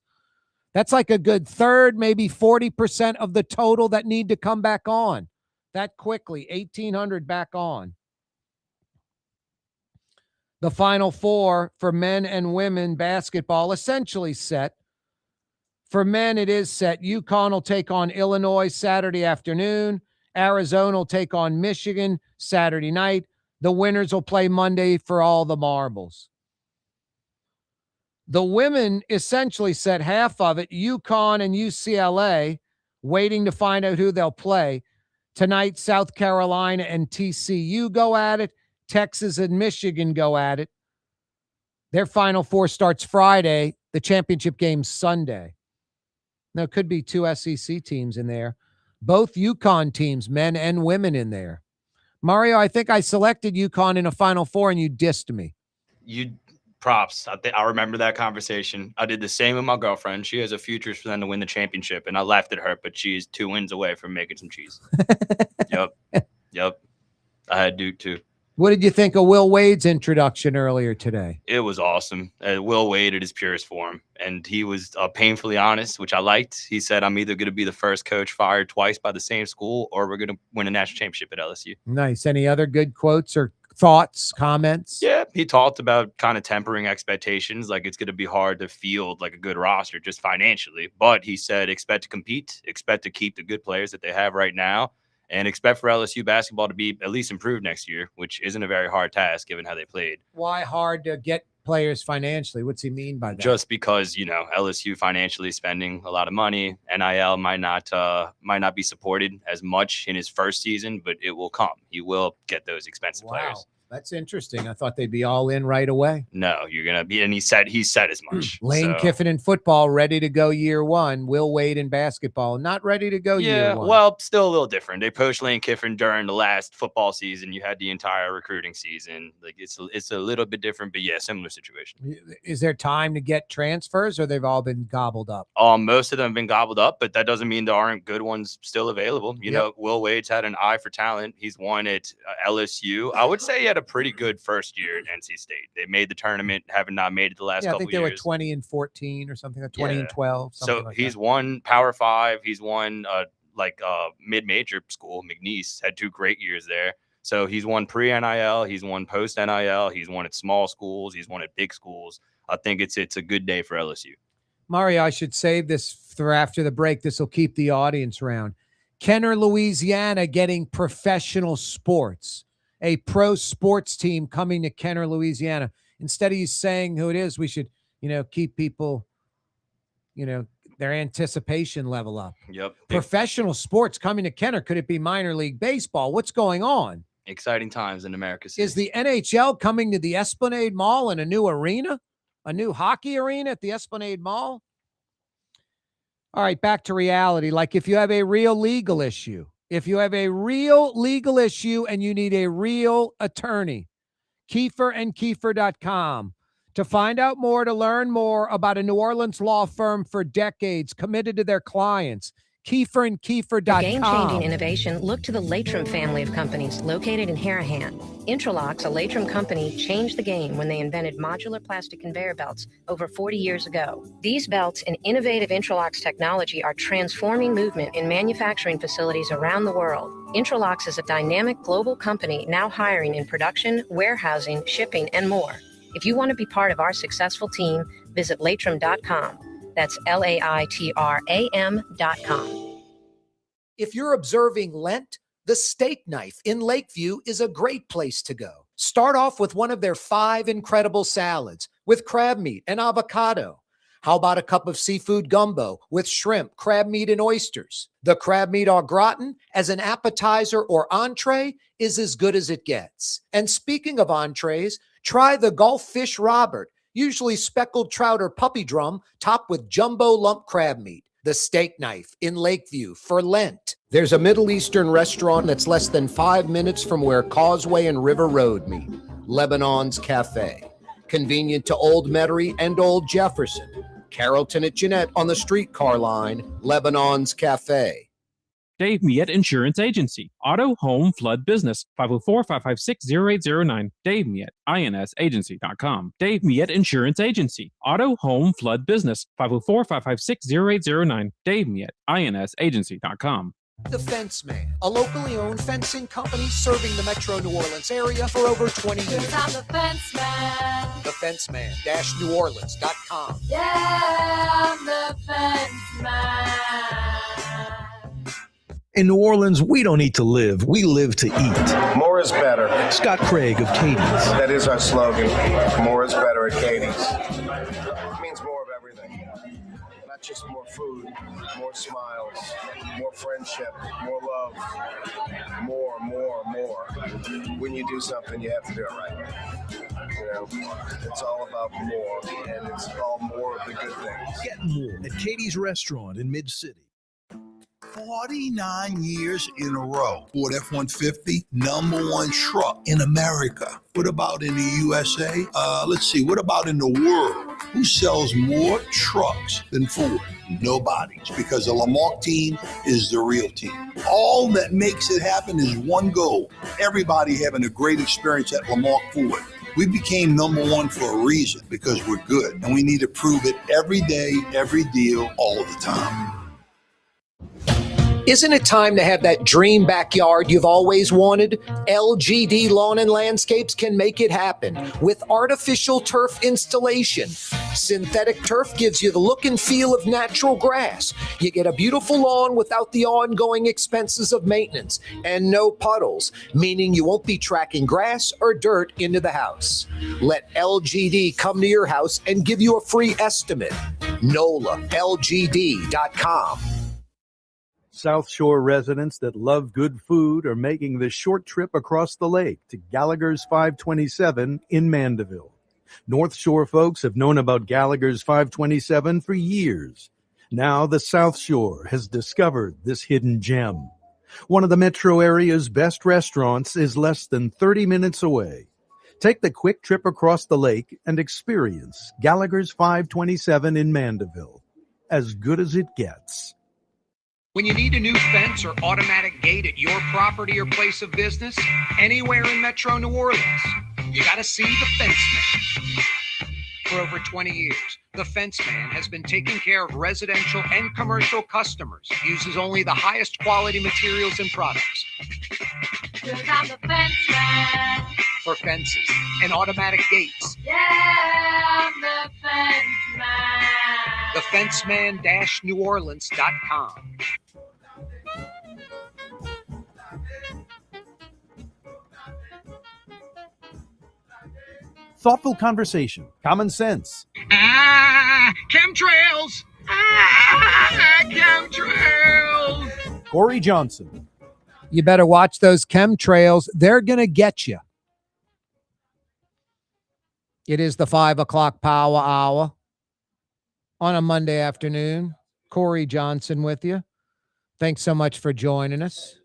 That's like a good third, maybe 40% of the total that need to come back on. That quickly, 1,800 back on. The Final Four for men and women basketball essentially set. For men, it is set. UConn will take on Illinois Saturday afternoon. Arizona will take on Michigan Saturday night. The winners will play Monday for all the marbles. The women essentially set half of it. UConn and UCLA waiting to find out who they'll play. Tonight, South Carolina and TCU go at it. Texas and Michigan go at it. Their Final Four starts Friday. The championship game's Sunday. Now, it could be two SEC teams in there. Both UConn teams, men and women in there. Mario, I think I selected UConn in a Final Four and you dissed me. You props. I remember that conversation. I did the same with my girlfriend. She has a futures for them to win the championship, and I laughed at her, but she's 2 wins away from making some cheese. Yep. I had Duke too. What did you think of Will Wade's introduction earlier today? It was awesome. Will Wade at his purest form. And he was painfully honest, which I liked. He said, I'm either going to be the first coach fired twice by the same school, or we're going to win a national championship at LSU. Nice. Any other good quotes or thoughts, comments? Yeah, he talked about kind of tempering expectations. Like, it's going to be hard to field like a good roster just financially. But he said, expect to compete, expect to keep the good players that they have right now, and expect for LSU basketball to be at least improved next year, which isn't a very hard task given how they played. Why hard to get players financially? What's he mean by that? Just because, LSU financially spending a lot of money, NIL might not be supported as much in his first season, but it will come. He will get those expensive players. That's interesting. I thought they'd be all in right away. No, you're going to be, and he said as much. Lane Kiffin in football, ready to go year one. Will Wade in basketball, not ready to go year one. Well, still a little different. They poached Lane Kiffin during the last football season. You had the entire recruiting season. Like, it's a little bit different, but yeah, similar situation. Is there time to get transfers, or they've all been gobbled up? Most of them have been gobbled up, but that doesn't mean there aren't good ones still available. You know, Will Wade's had an eye for talent. He's won at LSU. I would say he had a pretty good first year at NC State. They made the tournament, haven't not made it the last couple I think years. they were 20 and 14 or something, like 20 and 12. So he's won Power 5. He's won mid-major school. McNeese had 2 great years there. So he's won pre-NIL. He's won post-NIL. He's won at small schools. He's won at big schools. I think it's a good day for LSU. Mario, I should save this for after the break. This will keep the audience round. Kenner, Louisiana getting professional sports. A pro sports team coming to Kenner, Louisiana. Instead of you saying who it is, we should, keep people, their anticipation level up. Yep. Professional sports coming to Kenner. Could it be minor league baseball? What's going on? Exciting times in America. Is the NHL coming to the Esplanade Mall in a new arena? A new hockey arena at the Esplanade Mall? All right, back to reality. Like, if you have a real legal issue, and you need a real attorney, KieferandKiefer.com. To find out more, to learn more about a New Orleans law firm for decades committed to their clients, KieferandKiefer.com. For game-changing innovation, look to the Latrim family of companies located in Harahan. Intralocks, a Latrim company, changed the game when they invented modular plastic conveyor belts over 40 years ago. These belts and innovative Intralocks technology are transforming movement in manufacturing facilities around the world. Intralocks is a dynamic global company now hiring in production, warehousing, shipping, and more. If you want to be part of our successful team, visit Latrim.com. That's LAITRAM.com. If you're observing Lent, the Steak Knife in Lakeview is a great place to go. Start off with one of their 5 incredible salads with crab meat and avocado. How about a cup of seafood gumbo with shrimp, crab meat, and oysters? The crab meat au gratin as an appetizer or entree is as good as it gets. And speaking of entrees, try the Gulf Fish Robert, usually speckled trout or puppy drum, topped with jumbo lump crab meat. The Steak Knife in Lakeview for Lent. There's a Middle Eastern restaurant that's less than 5 minutes from where Causeway and River Road meet, Lebanon's Cafe. Convenient to Old Metairie and Old Jefferson. Carrollton at Jeanette on the streetcar line, Lebanon's Cafe. Dave Miette Insurance Agency. Auto, home, flood, business. 504-556-0809. Dave Miette, INSagency.com. Dave Miette Insurance Agency. Auto, home, flood, business. 504-556-0809. Dave Miette, INSagency.com. The Fence Man, a locally owned fencing company serving the metro New Orleans area for over 20 years. I'm the Fence Man. TheFenceman-NewOrleans.com. Yeah, I'm the Fence Man. In New Orleans, we don't eat to live, we live to eat. More is better. Scott Craig of Katie's. That is our slogan. More is better at Katie's. It means more of everything. Not just more food, more smiles, more friendship, more love, more. When you do something, you have to do it right. It's all about more, and it's all more of the good things. Get more at Katie's Restaurant in Mid-City. 49 years in a row. Ford F-150, #1 truck in America. What about in the USA? Let's see, what about in the world? Who sells more trucks than Ford? Nobody. It's because the Lamarck team is the real team. All that makes it happen is one goal. Everybody having a great experience at Lamarck Ford. We became #1 for a reason, because we're good. And we need to prove it every day, every deal, all the time. Isn't it time to have that dream backyard you've always wanted? LGD Lawn and Landscapes can make it happen with artificial turf installation. Synthetic turf gives you the look and feel of natural grass. You get a beautiful lawn without the ongoing expenses of maintenance and no puddles, meaning you won't be tracking grass or dirt into the house. Let LGD come to your house and give you a free estimate. NOLALGD.com. South Shore residents that love good food are making the short trip across the lake to Gallagher's 527 in Mandeville. North Shore folks have known about Gallagher's 527 for years. Now the South Shore has discovered this hidden gem. One of the metro area's best restaurants is less than 30 minutes away. Take the quick trip across the lake and experience Gallagher's 527 in Mandeville. As good as it gets. When you need a new fence or automatic gate at your property or place of business, anywhere in Metro New Orleans, you got to see the Fence Man. For over 20 years, the Fence Man has been taking care of residential and commercial customers, uses only the highest quality materials and products. 'Cause I'm the Fence Man. For fences and automatic gates. Yeah, I'm the Fence Man. TheFenceman-NewOrleans.com. Thoughtful conversation, common sense. Chemtrails! Chemtrails! Corey Johnson. You better watch those chemtrails. They're going to get you. It is the 5 o'clock power hour on a Monday afternoon. Corey Johnson with you. Thanks so much for joining us.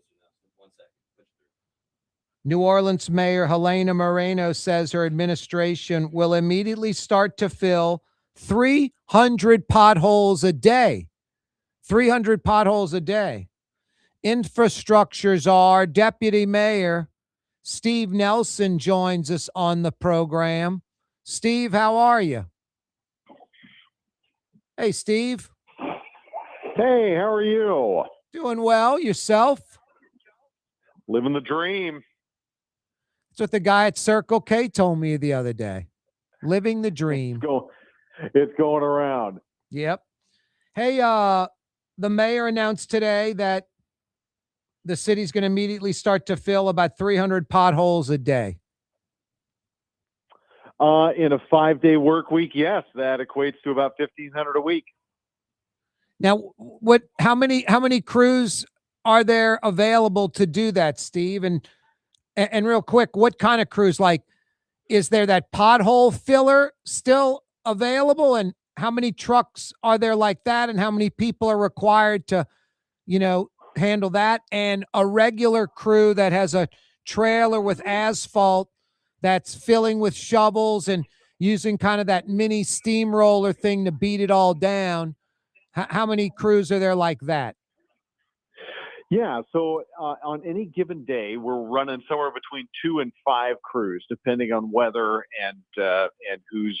New Orleans Mayor Helena Moreno says her administration will immediately start to fill 300 potholes a day. 300 potholes a day. Infrastructures are Deputy Mayor Steve Nelson joins us on the program. Steve, how are you? Hey, Steve. Hey, how are you? Doing well. Yourself? Living the dream. That's what the guy at Circle K told me the other day. Living the dream. It's going around. Yep. Hey, the mayor announced today that the city's going to immediately start to fill about 300 potholes a day. In a 5-day work week, yes, that equates to about 1,500 a week. Now, how many crews are there available to do that, Steve? And real quick, what kind of crews? Like, is there that pothole filler still available? And how many trucks are there like that? And how many people are required to, handle that? And a regular crew that has a trailer with asphalt that's filling with shovels and using kind of that mini steamroller thing to beat it all down. How many crews are there like that? Yeah, so on any given day, we're running somewhere between 2 and 5 crews, depending on weather and who's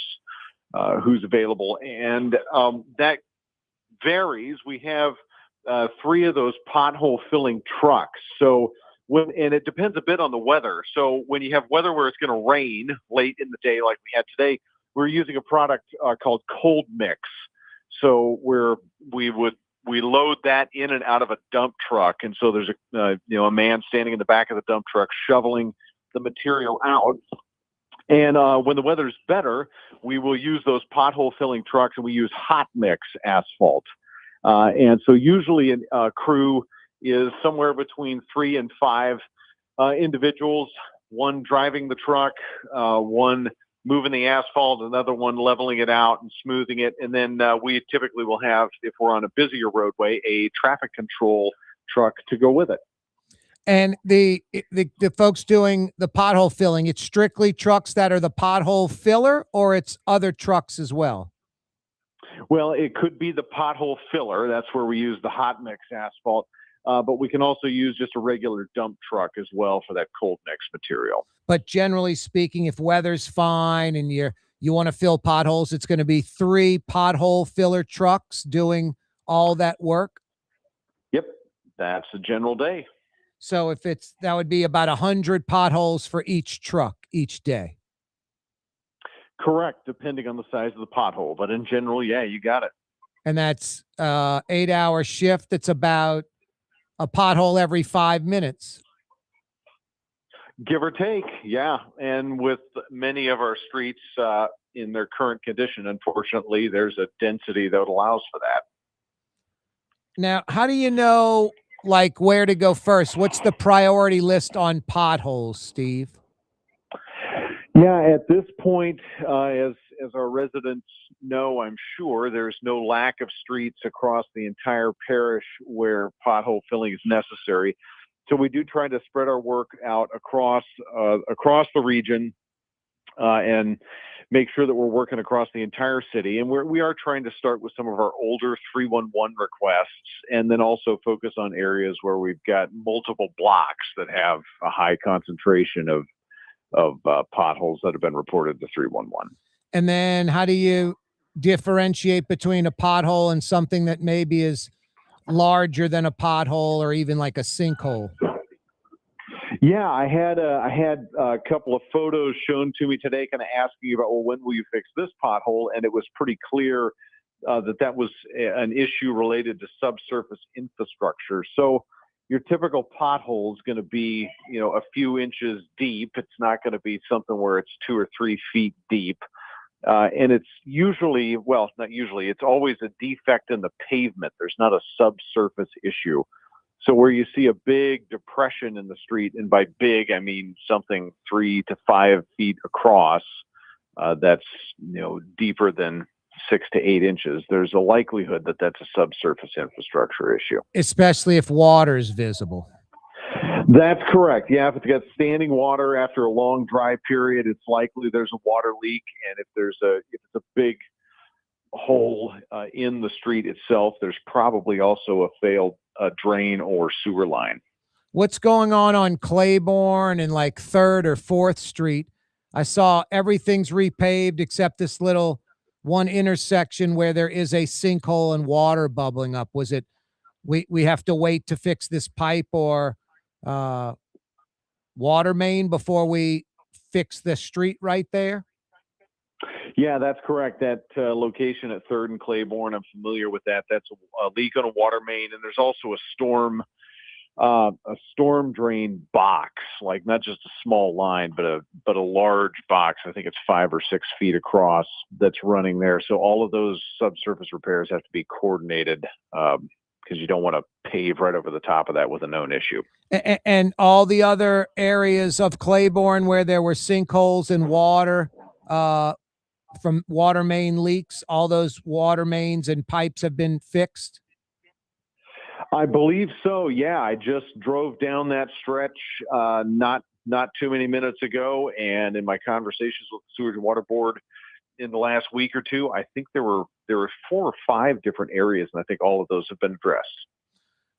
available, and that varies. We have 3 of those pothole filling trucks. So and it depends a bit on the weather. So when you have weather where it's going to rain late in the day, like we had today, we're using a product called Cold Mix. So we load that in and out of a dump truck, and so there's a man standing in the back of the dump truck shoveling the material out. And when the weather's better, we will use those pothole filling trucks, and we use hot mix asphalt. And so usually a crew is somewhere between 3 and 5 individuals, one driving the truck, one moving the asphalt, another one leveling it out and smoothing it. And then we typically will have, if we're on a busier roadway, a traffic control truck to go with it. And the folks doing the pothole filling, it's strictly trucks that are the pothole filler, or it's other trucks as well? Well, it could be the pothole filler. That's where we use the hot mix asphalt. But we can also use just a regular dump truck as well for that cold mix material. But generally speaking, if weather's fine and you want to fill potholes, it's going to be 3 pothole filler trucks doing all that work. Yep, that's a general day. So if that would be about 100 potholes for each truck each day. Correct, depending on the size of the pothole. But in general, yeah, you got it. And that's 8-hour shift. It's about a pothole every 5 minutes. Give or take, yeah. And with many of our streets in their current condition, unfortunately, there's a density that allows for that. Now, how do you know, like, where to go first? What's the priority list on potholes, Steve? Yeah, at this point, as our residents know, I'm sure there's no lack of streets across the entire parish where pothole filling is necessary. So we do try to spread our work out across the region and make sure that we're working across the entire city. And we are trying to start with some of our older 311 requests, and then also focus on areas where we've got multiple blocks that have a high concentration of potholes that have been reported to 311. And then how do you differentiate between a pothole and something that maybe is larger than a pothole or even like a sinkhole? Yeah, I had a couple of photos shown to me today, kind of asking about, well, when will you fix this pothole? And it was pretty clear that was an issue related to subsurface infrastructure. So your typical pothole is going to be, a few inches deep. It's not going to be something where it's 2 or 3 feet deep. And it's usually, well, not usually, it's always a defect in the pavement. There's not a subsurface issue. So where you see a big depression in the street, and by big, I mean something 3 to 5 feet across, that's, deeper than 6 to 8 inches, there's a likelihood that that's a subsurface infrastructure issue. Especially if water is visible. That's correct. Yeah, if it's got standing water after a long dry period, it's likely there's a water leak. And if it's a big hole in the street itself, there's probably also a failed drain or sewer line. What's going on Claiborne and like 3rd or 4th Street? I saw everything's repaved except this little one intersection where there is a sinkhole and water bubbling up. Was it we have to wait to fix this pipe or water main before we fix the street right there? Yeah, that's correct. That location at 3rd and Claiborne, I'm familiar with that. That's a leak on a water main, and there's also a storm drain box, like not just a small line, but a large box. I think it's 5 or 6 feet across that's running there. So all of those subsurface repairs have to be coordinated because you don't want to pave right over the top of that with a known issue. And all the other areas of Claiborne where there were sinkholes and water from water main leaks, all those water mains and pipes have been fixed? I believe so. Yeah, I just drove down that stretch not too many minutes ago, and in my conversations with the Sewage and Water Board in the last week or two, I think there were 4 or 5 different areas, and I think all of those have been addressed.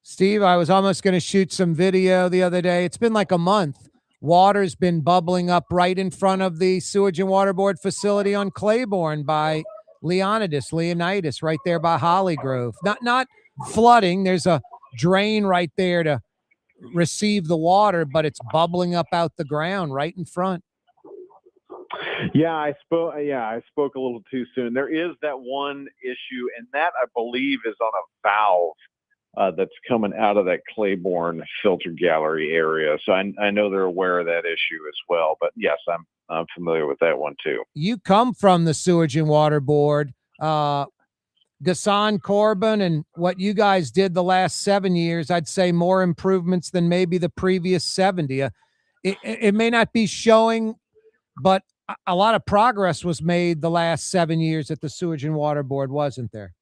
Steve, I was almost going to shoot some video the other day. It's been like a month. Water's been bubbling up right in front of the Sewage and Water Board facility on Claiborne by Leonidas, right there by Holly Grove. Not flooding. There's a drain right there to receive the water, but it's bubbling up out the ground right in front. Yeah, I spoke a little too soon. There is that one issue, and that I believe is on a valve that's coming out of that Claiborne filter gallery area. So I know they're aware of that issue as well. But yes, I'm familiar with that one too. You come from the Sewage and Water Board. Gaston Corbin and what you guys did the last 7 years, I'd say more improvements than maybe the previous 70. It may not be showing, but a lot of progress was made the last 7 years at the Sewage and Water Board, wasn't there?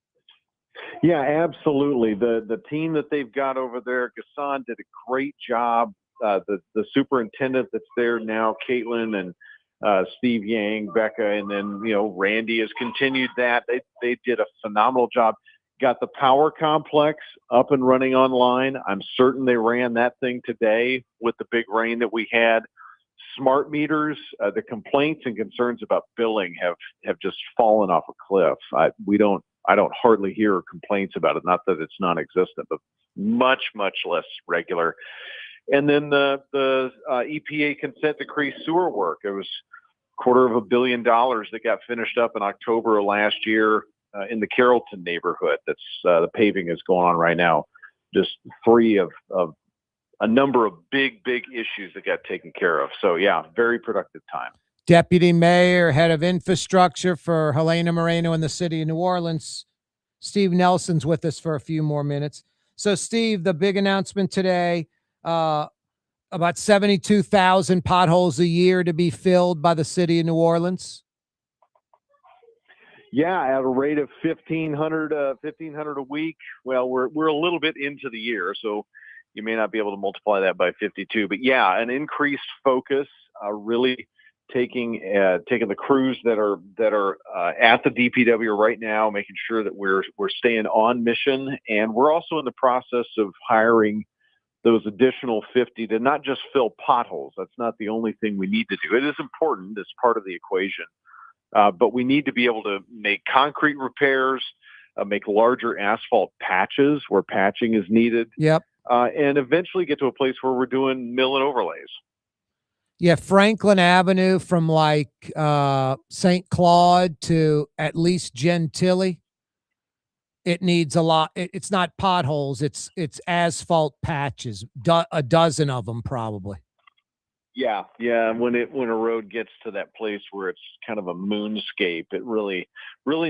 Yeah, absolutely. The team that they've got over there, Gassan did a great job. The superintendent that's there now, Caitlin and Steve Yang, Becca, and then Randy has continued that. They did a phenomenal job. Got the power complex up and running online. I'm certain they ran that thing today with the big rain that we had. Smart meters, the complaints and concerns about billing have just fallen off a cliff. I don't hardly hear complaints about it. Not that it's non-existent, but much less regular. And then the EPA consent decree sewer work. It was $250 million that got finished up in October of last year in the Carrollton neighborhood. That's the paving is going on right now. Just three of a number of big issues that got taken care of. So yeah, very productive time. Deputy Mayor, Head of Infrastructure for Helena Moreno in the city of New Orleans, Steve Nelson's with us for a few more minutes. So Steve, the big announcement today, about 72,000 potholes a year to be filled by the city of New Orleans. Yeah, at a rate of 1,500 a week. Well, we're a little bit into the year, so you may not be able to multiply that by 52. But yeah, an increased focus, really taking the crews that are at the DPW right now, making sure that we're staying on mission, and we're also in the process of hiring those additional 50 to not just fill potholes. That's not the only thing we need to do. It is important. It's part of the equation. But we need to be able to make concrete repairs, make larger asphalt patches where patching is needed. Yep. And eventually get to a place where we're doing mill and overlays. Yeah, Franklin Avenue from like St. Claude to at least Gentilly. It needs a lot. It's not potholes. It's asphalt patches. A dozen of them probably. Yeah. When a road gets to that place where it's kind of a moonscape, it really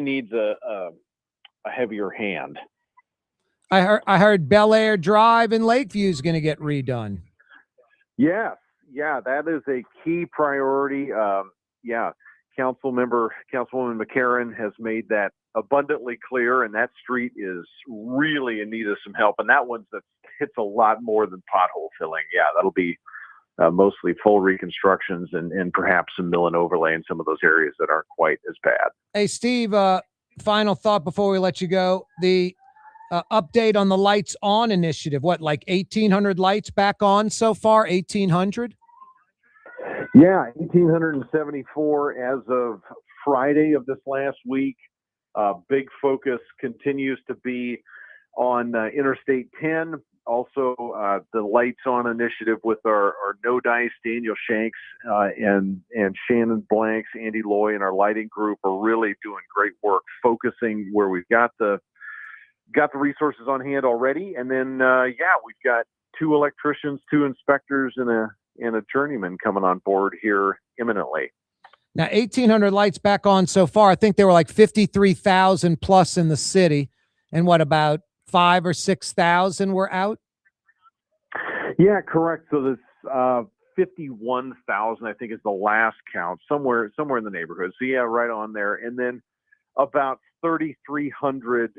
needs a heavier hand. I heard Bel Air Drive in Lakeview is going to get redone. Yeah, that is a key priority. Councilwoman McCarran has made that abundantly clear, and that street is really in need of some help. And that one's that hits a lot more than pothole filling. Yeah, that'll be mostly full reconstructions and perhaps some mill and overlay in some of those areas that aren't quite as bad. Hey, Steve, final thought before we let you go. The update on the Lights On initiative. What, like 1,800 lights back on so far? 1,800? Yeah, 1,874 as of Friday of this last week. Big focus continues to be on Interstate 10. Also, the Lights On initiative with our No Dice, Daniel Shanks, and Shannon Blanks, Andy Loy, and our lighting group are really doing great work, focusing where we've got the resources on hand already. And then, we've got 2 electricians, 2 inspectors, and a journeyman coming on board here imminently. Now, 1,800 lights back on so far. I think there were like 53,000 plus in the city. And what, about 5,000 or 6,000 were out? Yeah, correct. So this 51,000, I think, is the last count, somewhere in the neighborhood. So yeah, right on there. And then about 3,300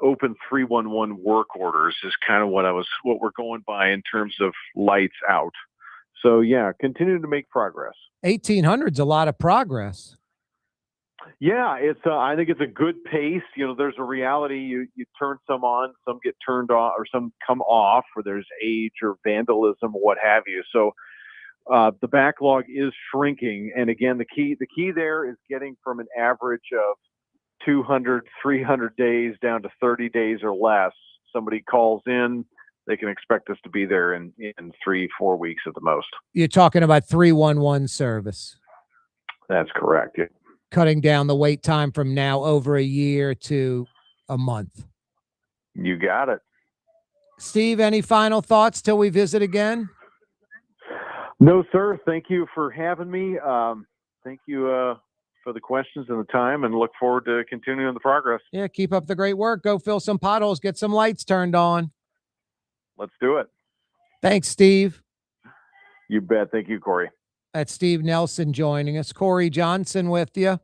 open 311 work orders is kind of what we're going by in terms of lights out. So yeah, continue to make progress. 1,800's a lot of progress. Yeah, it's I think it's a good pace. There's a reality. You turn some on, some get turned off, or some come off, or there's age or vandalism or what have you. So the backlog is shrinking. And again, the key there is getting from an average of 200, 300 days down to 30 days or less. Somebody calls in, they can expect us to be there in 3-4 weeks at the most. You're talking about 311 service. That's correct. Yeah. Cutting down the wait time from now over a year to a month. You got it. Steve, any final thoughts till we visit again? No, sir. Thank you for having me. Thank you for the questions and the time, and look forward to continuing the progress. Yeah, keep up the great work. Go fill some potholes, get some lights turned on. Let's do it. Thanks, Steve. You bet. Thank you, Corey. That's Steve Nelson joining us. Corey Johnson with you.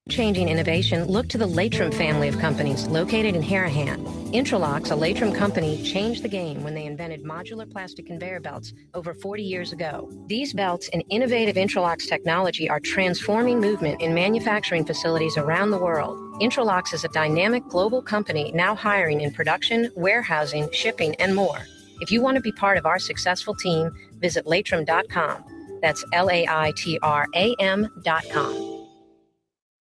Changing innovation, look to the Latrim family of companies located in Harahan. Intralocks, a Latrim company, changed the game when they invented modular plastic conveyor belts over 40 years ago. These belts and innovative Intralocks technology are transforming movement in manufacturing facilities around the world. Intralocks is a dynamic global company now hiring in production, warehousing, shipping, and more. If you want to be part of our successful team, visit Latrim.com. That's LAITRAM.com.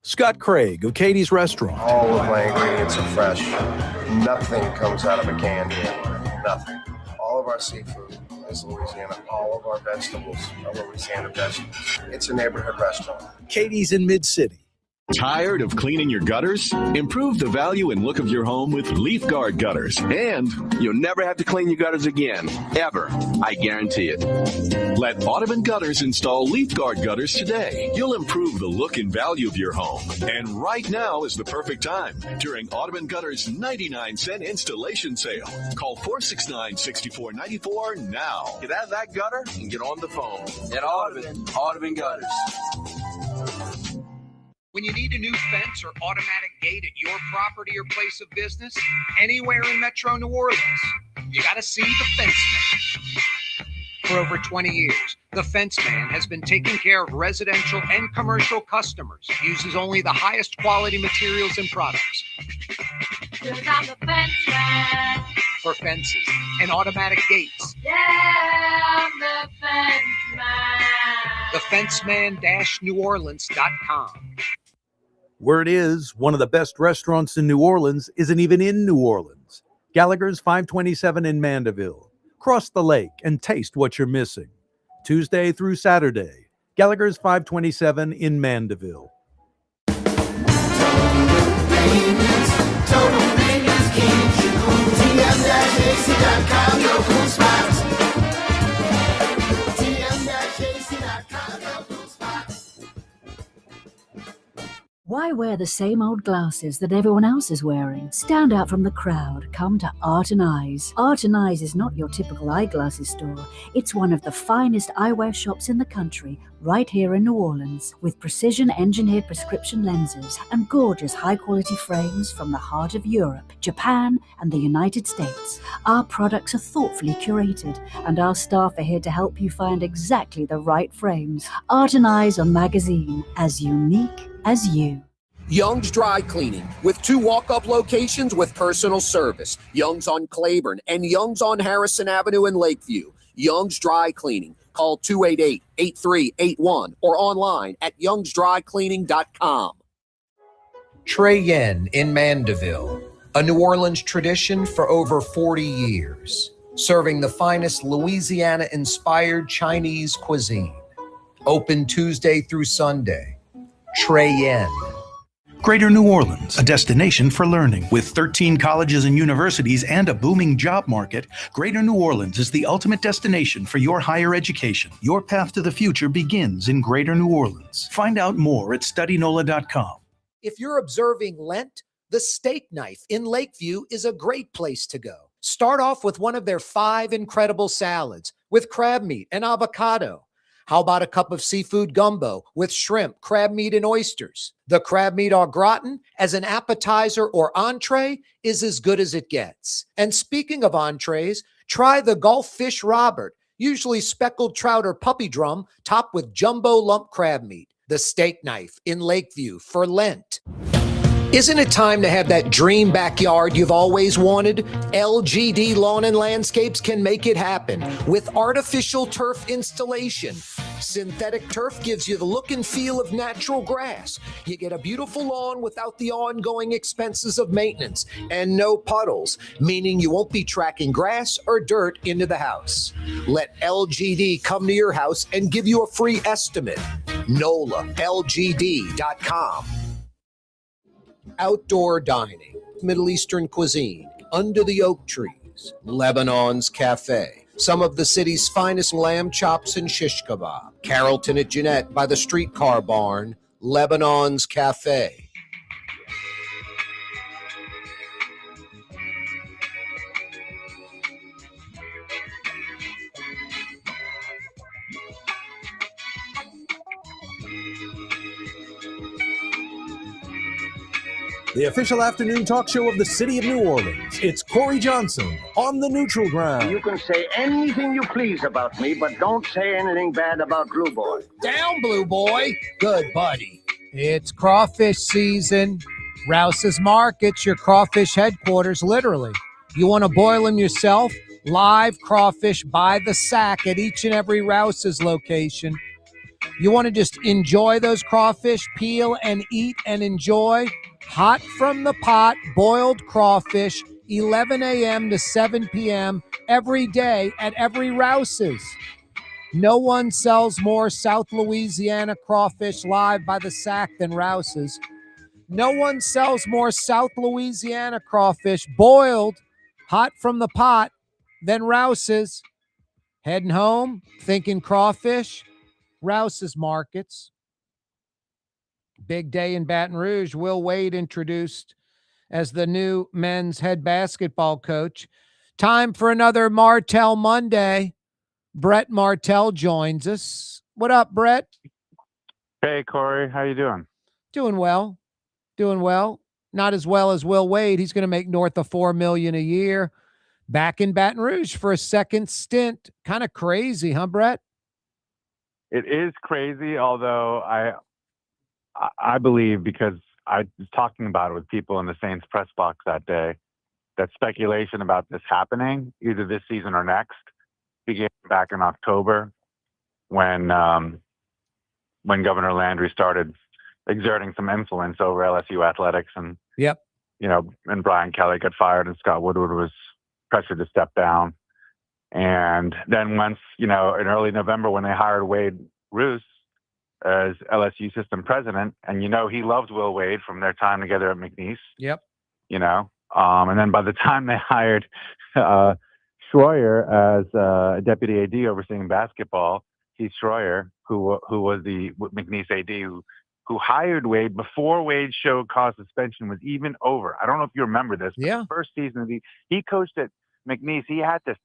Scott Craig of Katie's Restaurant. All of my ingredients are fresh. Nothing comes out of a can here. Nothing. All of our seafood is Louisiana. All of our vegetables are Louisiana vegetables. It's a neighborhood restaurant. Katie's in Mid-City. Tired of cleaning your gutters? Improve the value and look of your home with Leaf Guard gutters. And you'll never have to clean your gutters again. Ever. I guarantee it. Let Audubon Gutters install Leaf Guard gutters today. You'll improve the look and value of your home. And right now is the perfect time during Audubon Gutters' 99-cent installation sale. Call 469-6494 now. Get out of that gutter and get on the phone. At Audubon Gutters. When you need a new fence or automatic gate at your property or place of business, anywhere in Metro New Orleans, you got to see the Fence Man. For over 20 years, the Fence Man has been taking care of residential and commercial customers. Uses only the highest quality materials and products. 'Cause I'm the Fence Man. For fences and automatic gates. Yeah, I'm the Fence Man. TheFenceman-NewOrleans.com. Word is, one of the best restaurants in New Orleans isn't even in New Orleans. Gallagher's 527 in Mandeville. Cross the lake and taste what you're missing. Tuesday through Saturday. Gallagher's 527 in Mandeville. Total Maintenance King. TM-AC.com, your cool spots. TM-AC.com, your cool spots. Why wear the same old glasses that everyone else is wearing? Stand out from the crowd. Come to Art and Eyes. Art and Eyes is not your typical eyeglasses store. It's one of the finest eyewear shops in the country, right here in New Orleans, with precision-engineered prescription lenses and gorgeous high-quality frames from the heart of Europe, Japan, and the United States. Our products are thoughtfully curated, and our staff are here to help you find exactly the right frames. Art and Eyes on Magazine, as unique as you. Young's Dry Cleaning, with 2 walk-up locations with personal service. Young's on Claiborne and Young's on Harrison Avenue in Lakeview. Young's Dry Cleaning. Call 288-8381 or online at youngsdrycleaning.com. Trey Yen in Mandeville, a New Orleans tradition for over 40 years, serving the finest Louisiana-inspired Chinese cuisine. Open Tuesday through Sunday. Trey Yen. Greater New Orleans, a destination for learning. With 13 colleges and universities and a booming job market, Greater New Orleans is the ultimate destination for your higher education. Your path to the future begins in Greater New Orleans. Find out more at studynola.com. If you're observing Lent, the Steak Knife in Lakeview is a great place to go. Start off with one of their 5 incredible salads with crab meat and avocado. How about a cup of seafood gumbo with shrimp, crab meat, and oysters? The crab meat au gratin as an appetizer or entree is as good as it gets. And speaking of entrees, try the Gulf Fish Robert, usually speckled trout or puppy drum, topped with jumbo lump crab meat. The Steak Knife in Lakeview for Lent. Isn't it time to have that dream backyard you've always wanted? LGD Lawn and Landscapes can make it happen with artificial turf installation. Synthetic turf gives you the look and feel of natural grass. You get a beautiful lawn without the ongoing expenses of maintenance and no puddles, meaning you won't be tracking grass or dirt into the house. Let LGD come to your house and give you a free estimate. NOLALGD.com. Outdoor dining, Middle Eastern cuisine, under the oak trees, Lebanon's Cafe, some of the city's finest lamb chops and shish kebab, Carrollton at Jeanette by the streetcar barn, Lebanon's Cafe. the official afternoon talk show of the city of New Orleans. It's Corey Johnson on the Neutral Ground. You can say anything you please about me, but don't say anything bad about Blue Boy. Down, Blue Boy. Good buddy. It's crawfish season. Rouse's Market's your crawfish headquarters, literally. You want to boil them yourself? Live crawfish by the sack at each and every Rouse's location. You want to just enjoy those crawfish, peel and eat and enjoy? Hot from the pot, boiled crawfish, 11 a.m. to 7 p.m. every day at every Rouse's. No one sells more South Louisiana crawfish live by the sack than Rouse's. No one sells more South Louisiana crawfish boiled, hot from the pot, than Rouse's. Heading home, thinking crawfish? Rouse's Markets. Big day in Baton Rouge. Will Wade introduced as the new men's head basketball coach. Time for another Martell Monday. Brett Martell joins us. What up, Brett? Hey, Corey. How you doing? Doing well. Doing well. Not as well as Will Wade. He's going to make north of $4 million a year. Back in Baton Rouge for a second stint. Kind of crazy, huh, Brett? It is crazy, although I believe, because I was talking about it with people in the Saints press box that day, that speculation about this happening, either this season or next, began back in October when Governor Landry started exerting some influence over LSU athletics, and yep, and Brian Kelly got fired and Scott Woodward was pressured to step down. And then once, in early November when they hired Wade Roos as LSU system president, and he loved Will Wade from their time together at McNeese. Yep. And then by the time they hired Schroyer as deputy AD overseeing basketball, Keith Schroyer, who was the McNeese AD, who hired Wade before Wade's show cause suspension was even over. I don't know if you remember this. But yeah. The first season he coached at McNeese, he had to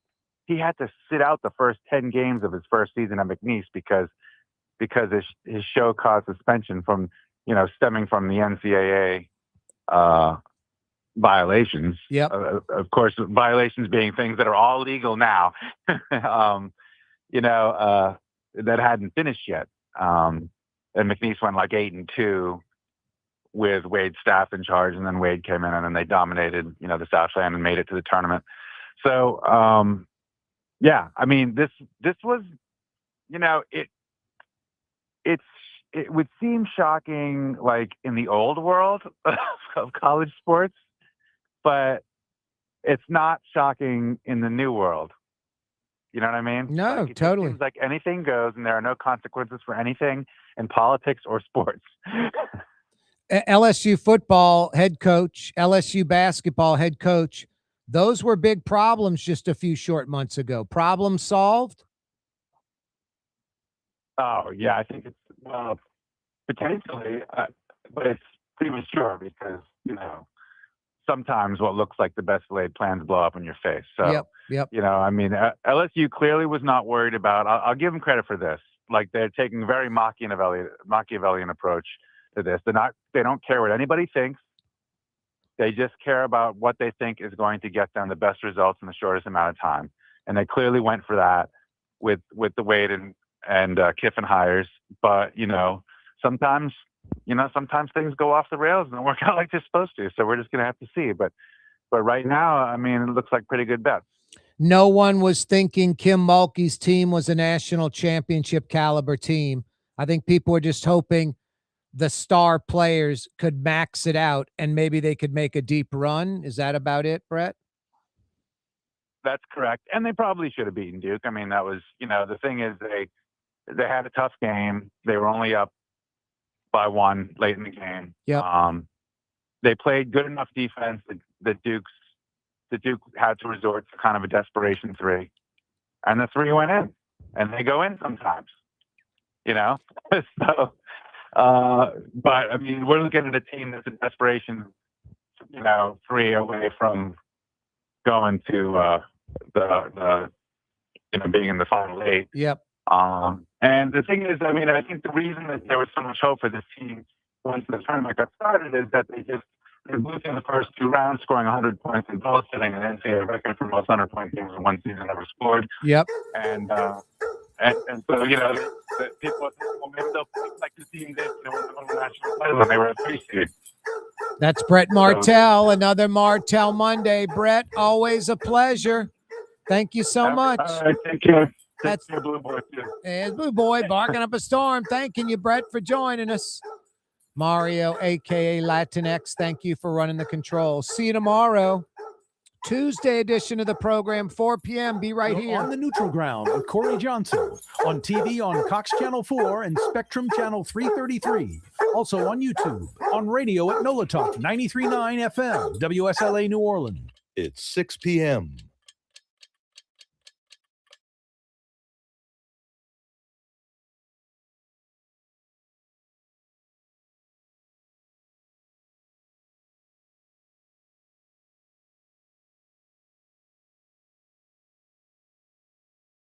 sit out the first 10 games of his first season at McNeese because his show caused suspension from stemming from the NCAA violations. Yep. Of course, violations being things that are all legal now. That hadn't finished yet. And McNeese went like 8-2 with Wade's staff in charge, and then Wade came in and then they dominated, the Southland and made it to the tournament. So, yeah, I mean, this was, it would seem shocking, like in the old world of college sports, but it's not shocking in the new world. You know what I mean? No, it totally. Seems like anything goes, and there are no consequences for anything in politics or sports. LSU football head coach, LSU basketball head coach, those were big problems just a few short months ago. Problem solved? Oh, yeah, I think it's potentially, but it's premature because, sometimes what looks like the best laid plans blow up in your face. So, yep. I mean, LSU clearly was not worried about, I'll give them credit for this. Like, they're taking a very Machiavellian approach to this. They don't care what anybody thinks. They just care about what they think is going to get them the best results in the shortest amount of time. And they clearly went for that with the Wade and Kiffin hires. But, sometimes things go off the rails and don't work out like they're supposed to. So we're just going to have to see. But right now, I mean, it looks like pretty good bets. No one was thinking Kim Mulkey's team was a national championship caliber team. I think people were just hoping the star players could max it out and maybe they could make a deep run. Is that about it, Brett? That's correct. And they probably should have beaten Duke. I mean, that was, the thing is they had a tough game. They were only up by one late in the game. Yep. They played good enough defense that Duke had to resort to kind of a desperation three, and the three went in, and they go in sometimes, So, but I mean, we're looking at a team that's a desperation, three away from going to the being in the final eight. Yep. And the thing is, I mean, I think the reason that there was so much hope for this team once the tournament got started is that they just They blew through the first 2 rounds, scoring 100 points in both, setting an NCAA record for most 100-point games in one season ever scored. Yep. And so, you know, the people well, maybe they'll play like the team did, you know, when they won the national title when they were a 3 seed. That's Brett Martell, another Martell Monday. Brett, always a pleasure. Thank you so much. All right, take care. That's Take care, Blue Boy, too. There's Blue Boy barking up a storm. Thanking you, Brett, for joining us. Mario, a.k.a. Latinx, thank you for running the controls. See you tomorrow. Tuesday edition of the program, 4 p.m. Be right here. On the Neutral Ground with Corey Johnson. On TV on Cox Channel 4 and Spectrum Channel 333. Also on YouTube. On radio at NOLA Talk 93.9 FM, WSLA New Orleans. It's 6 p.m.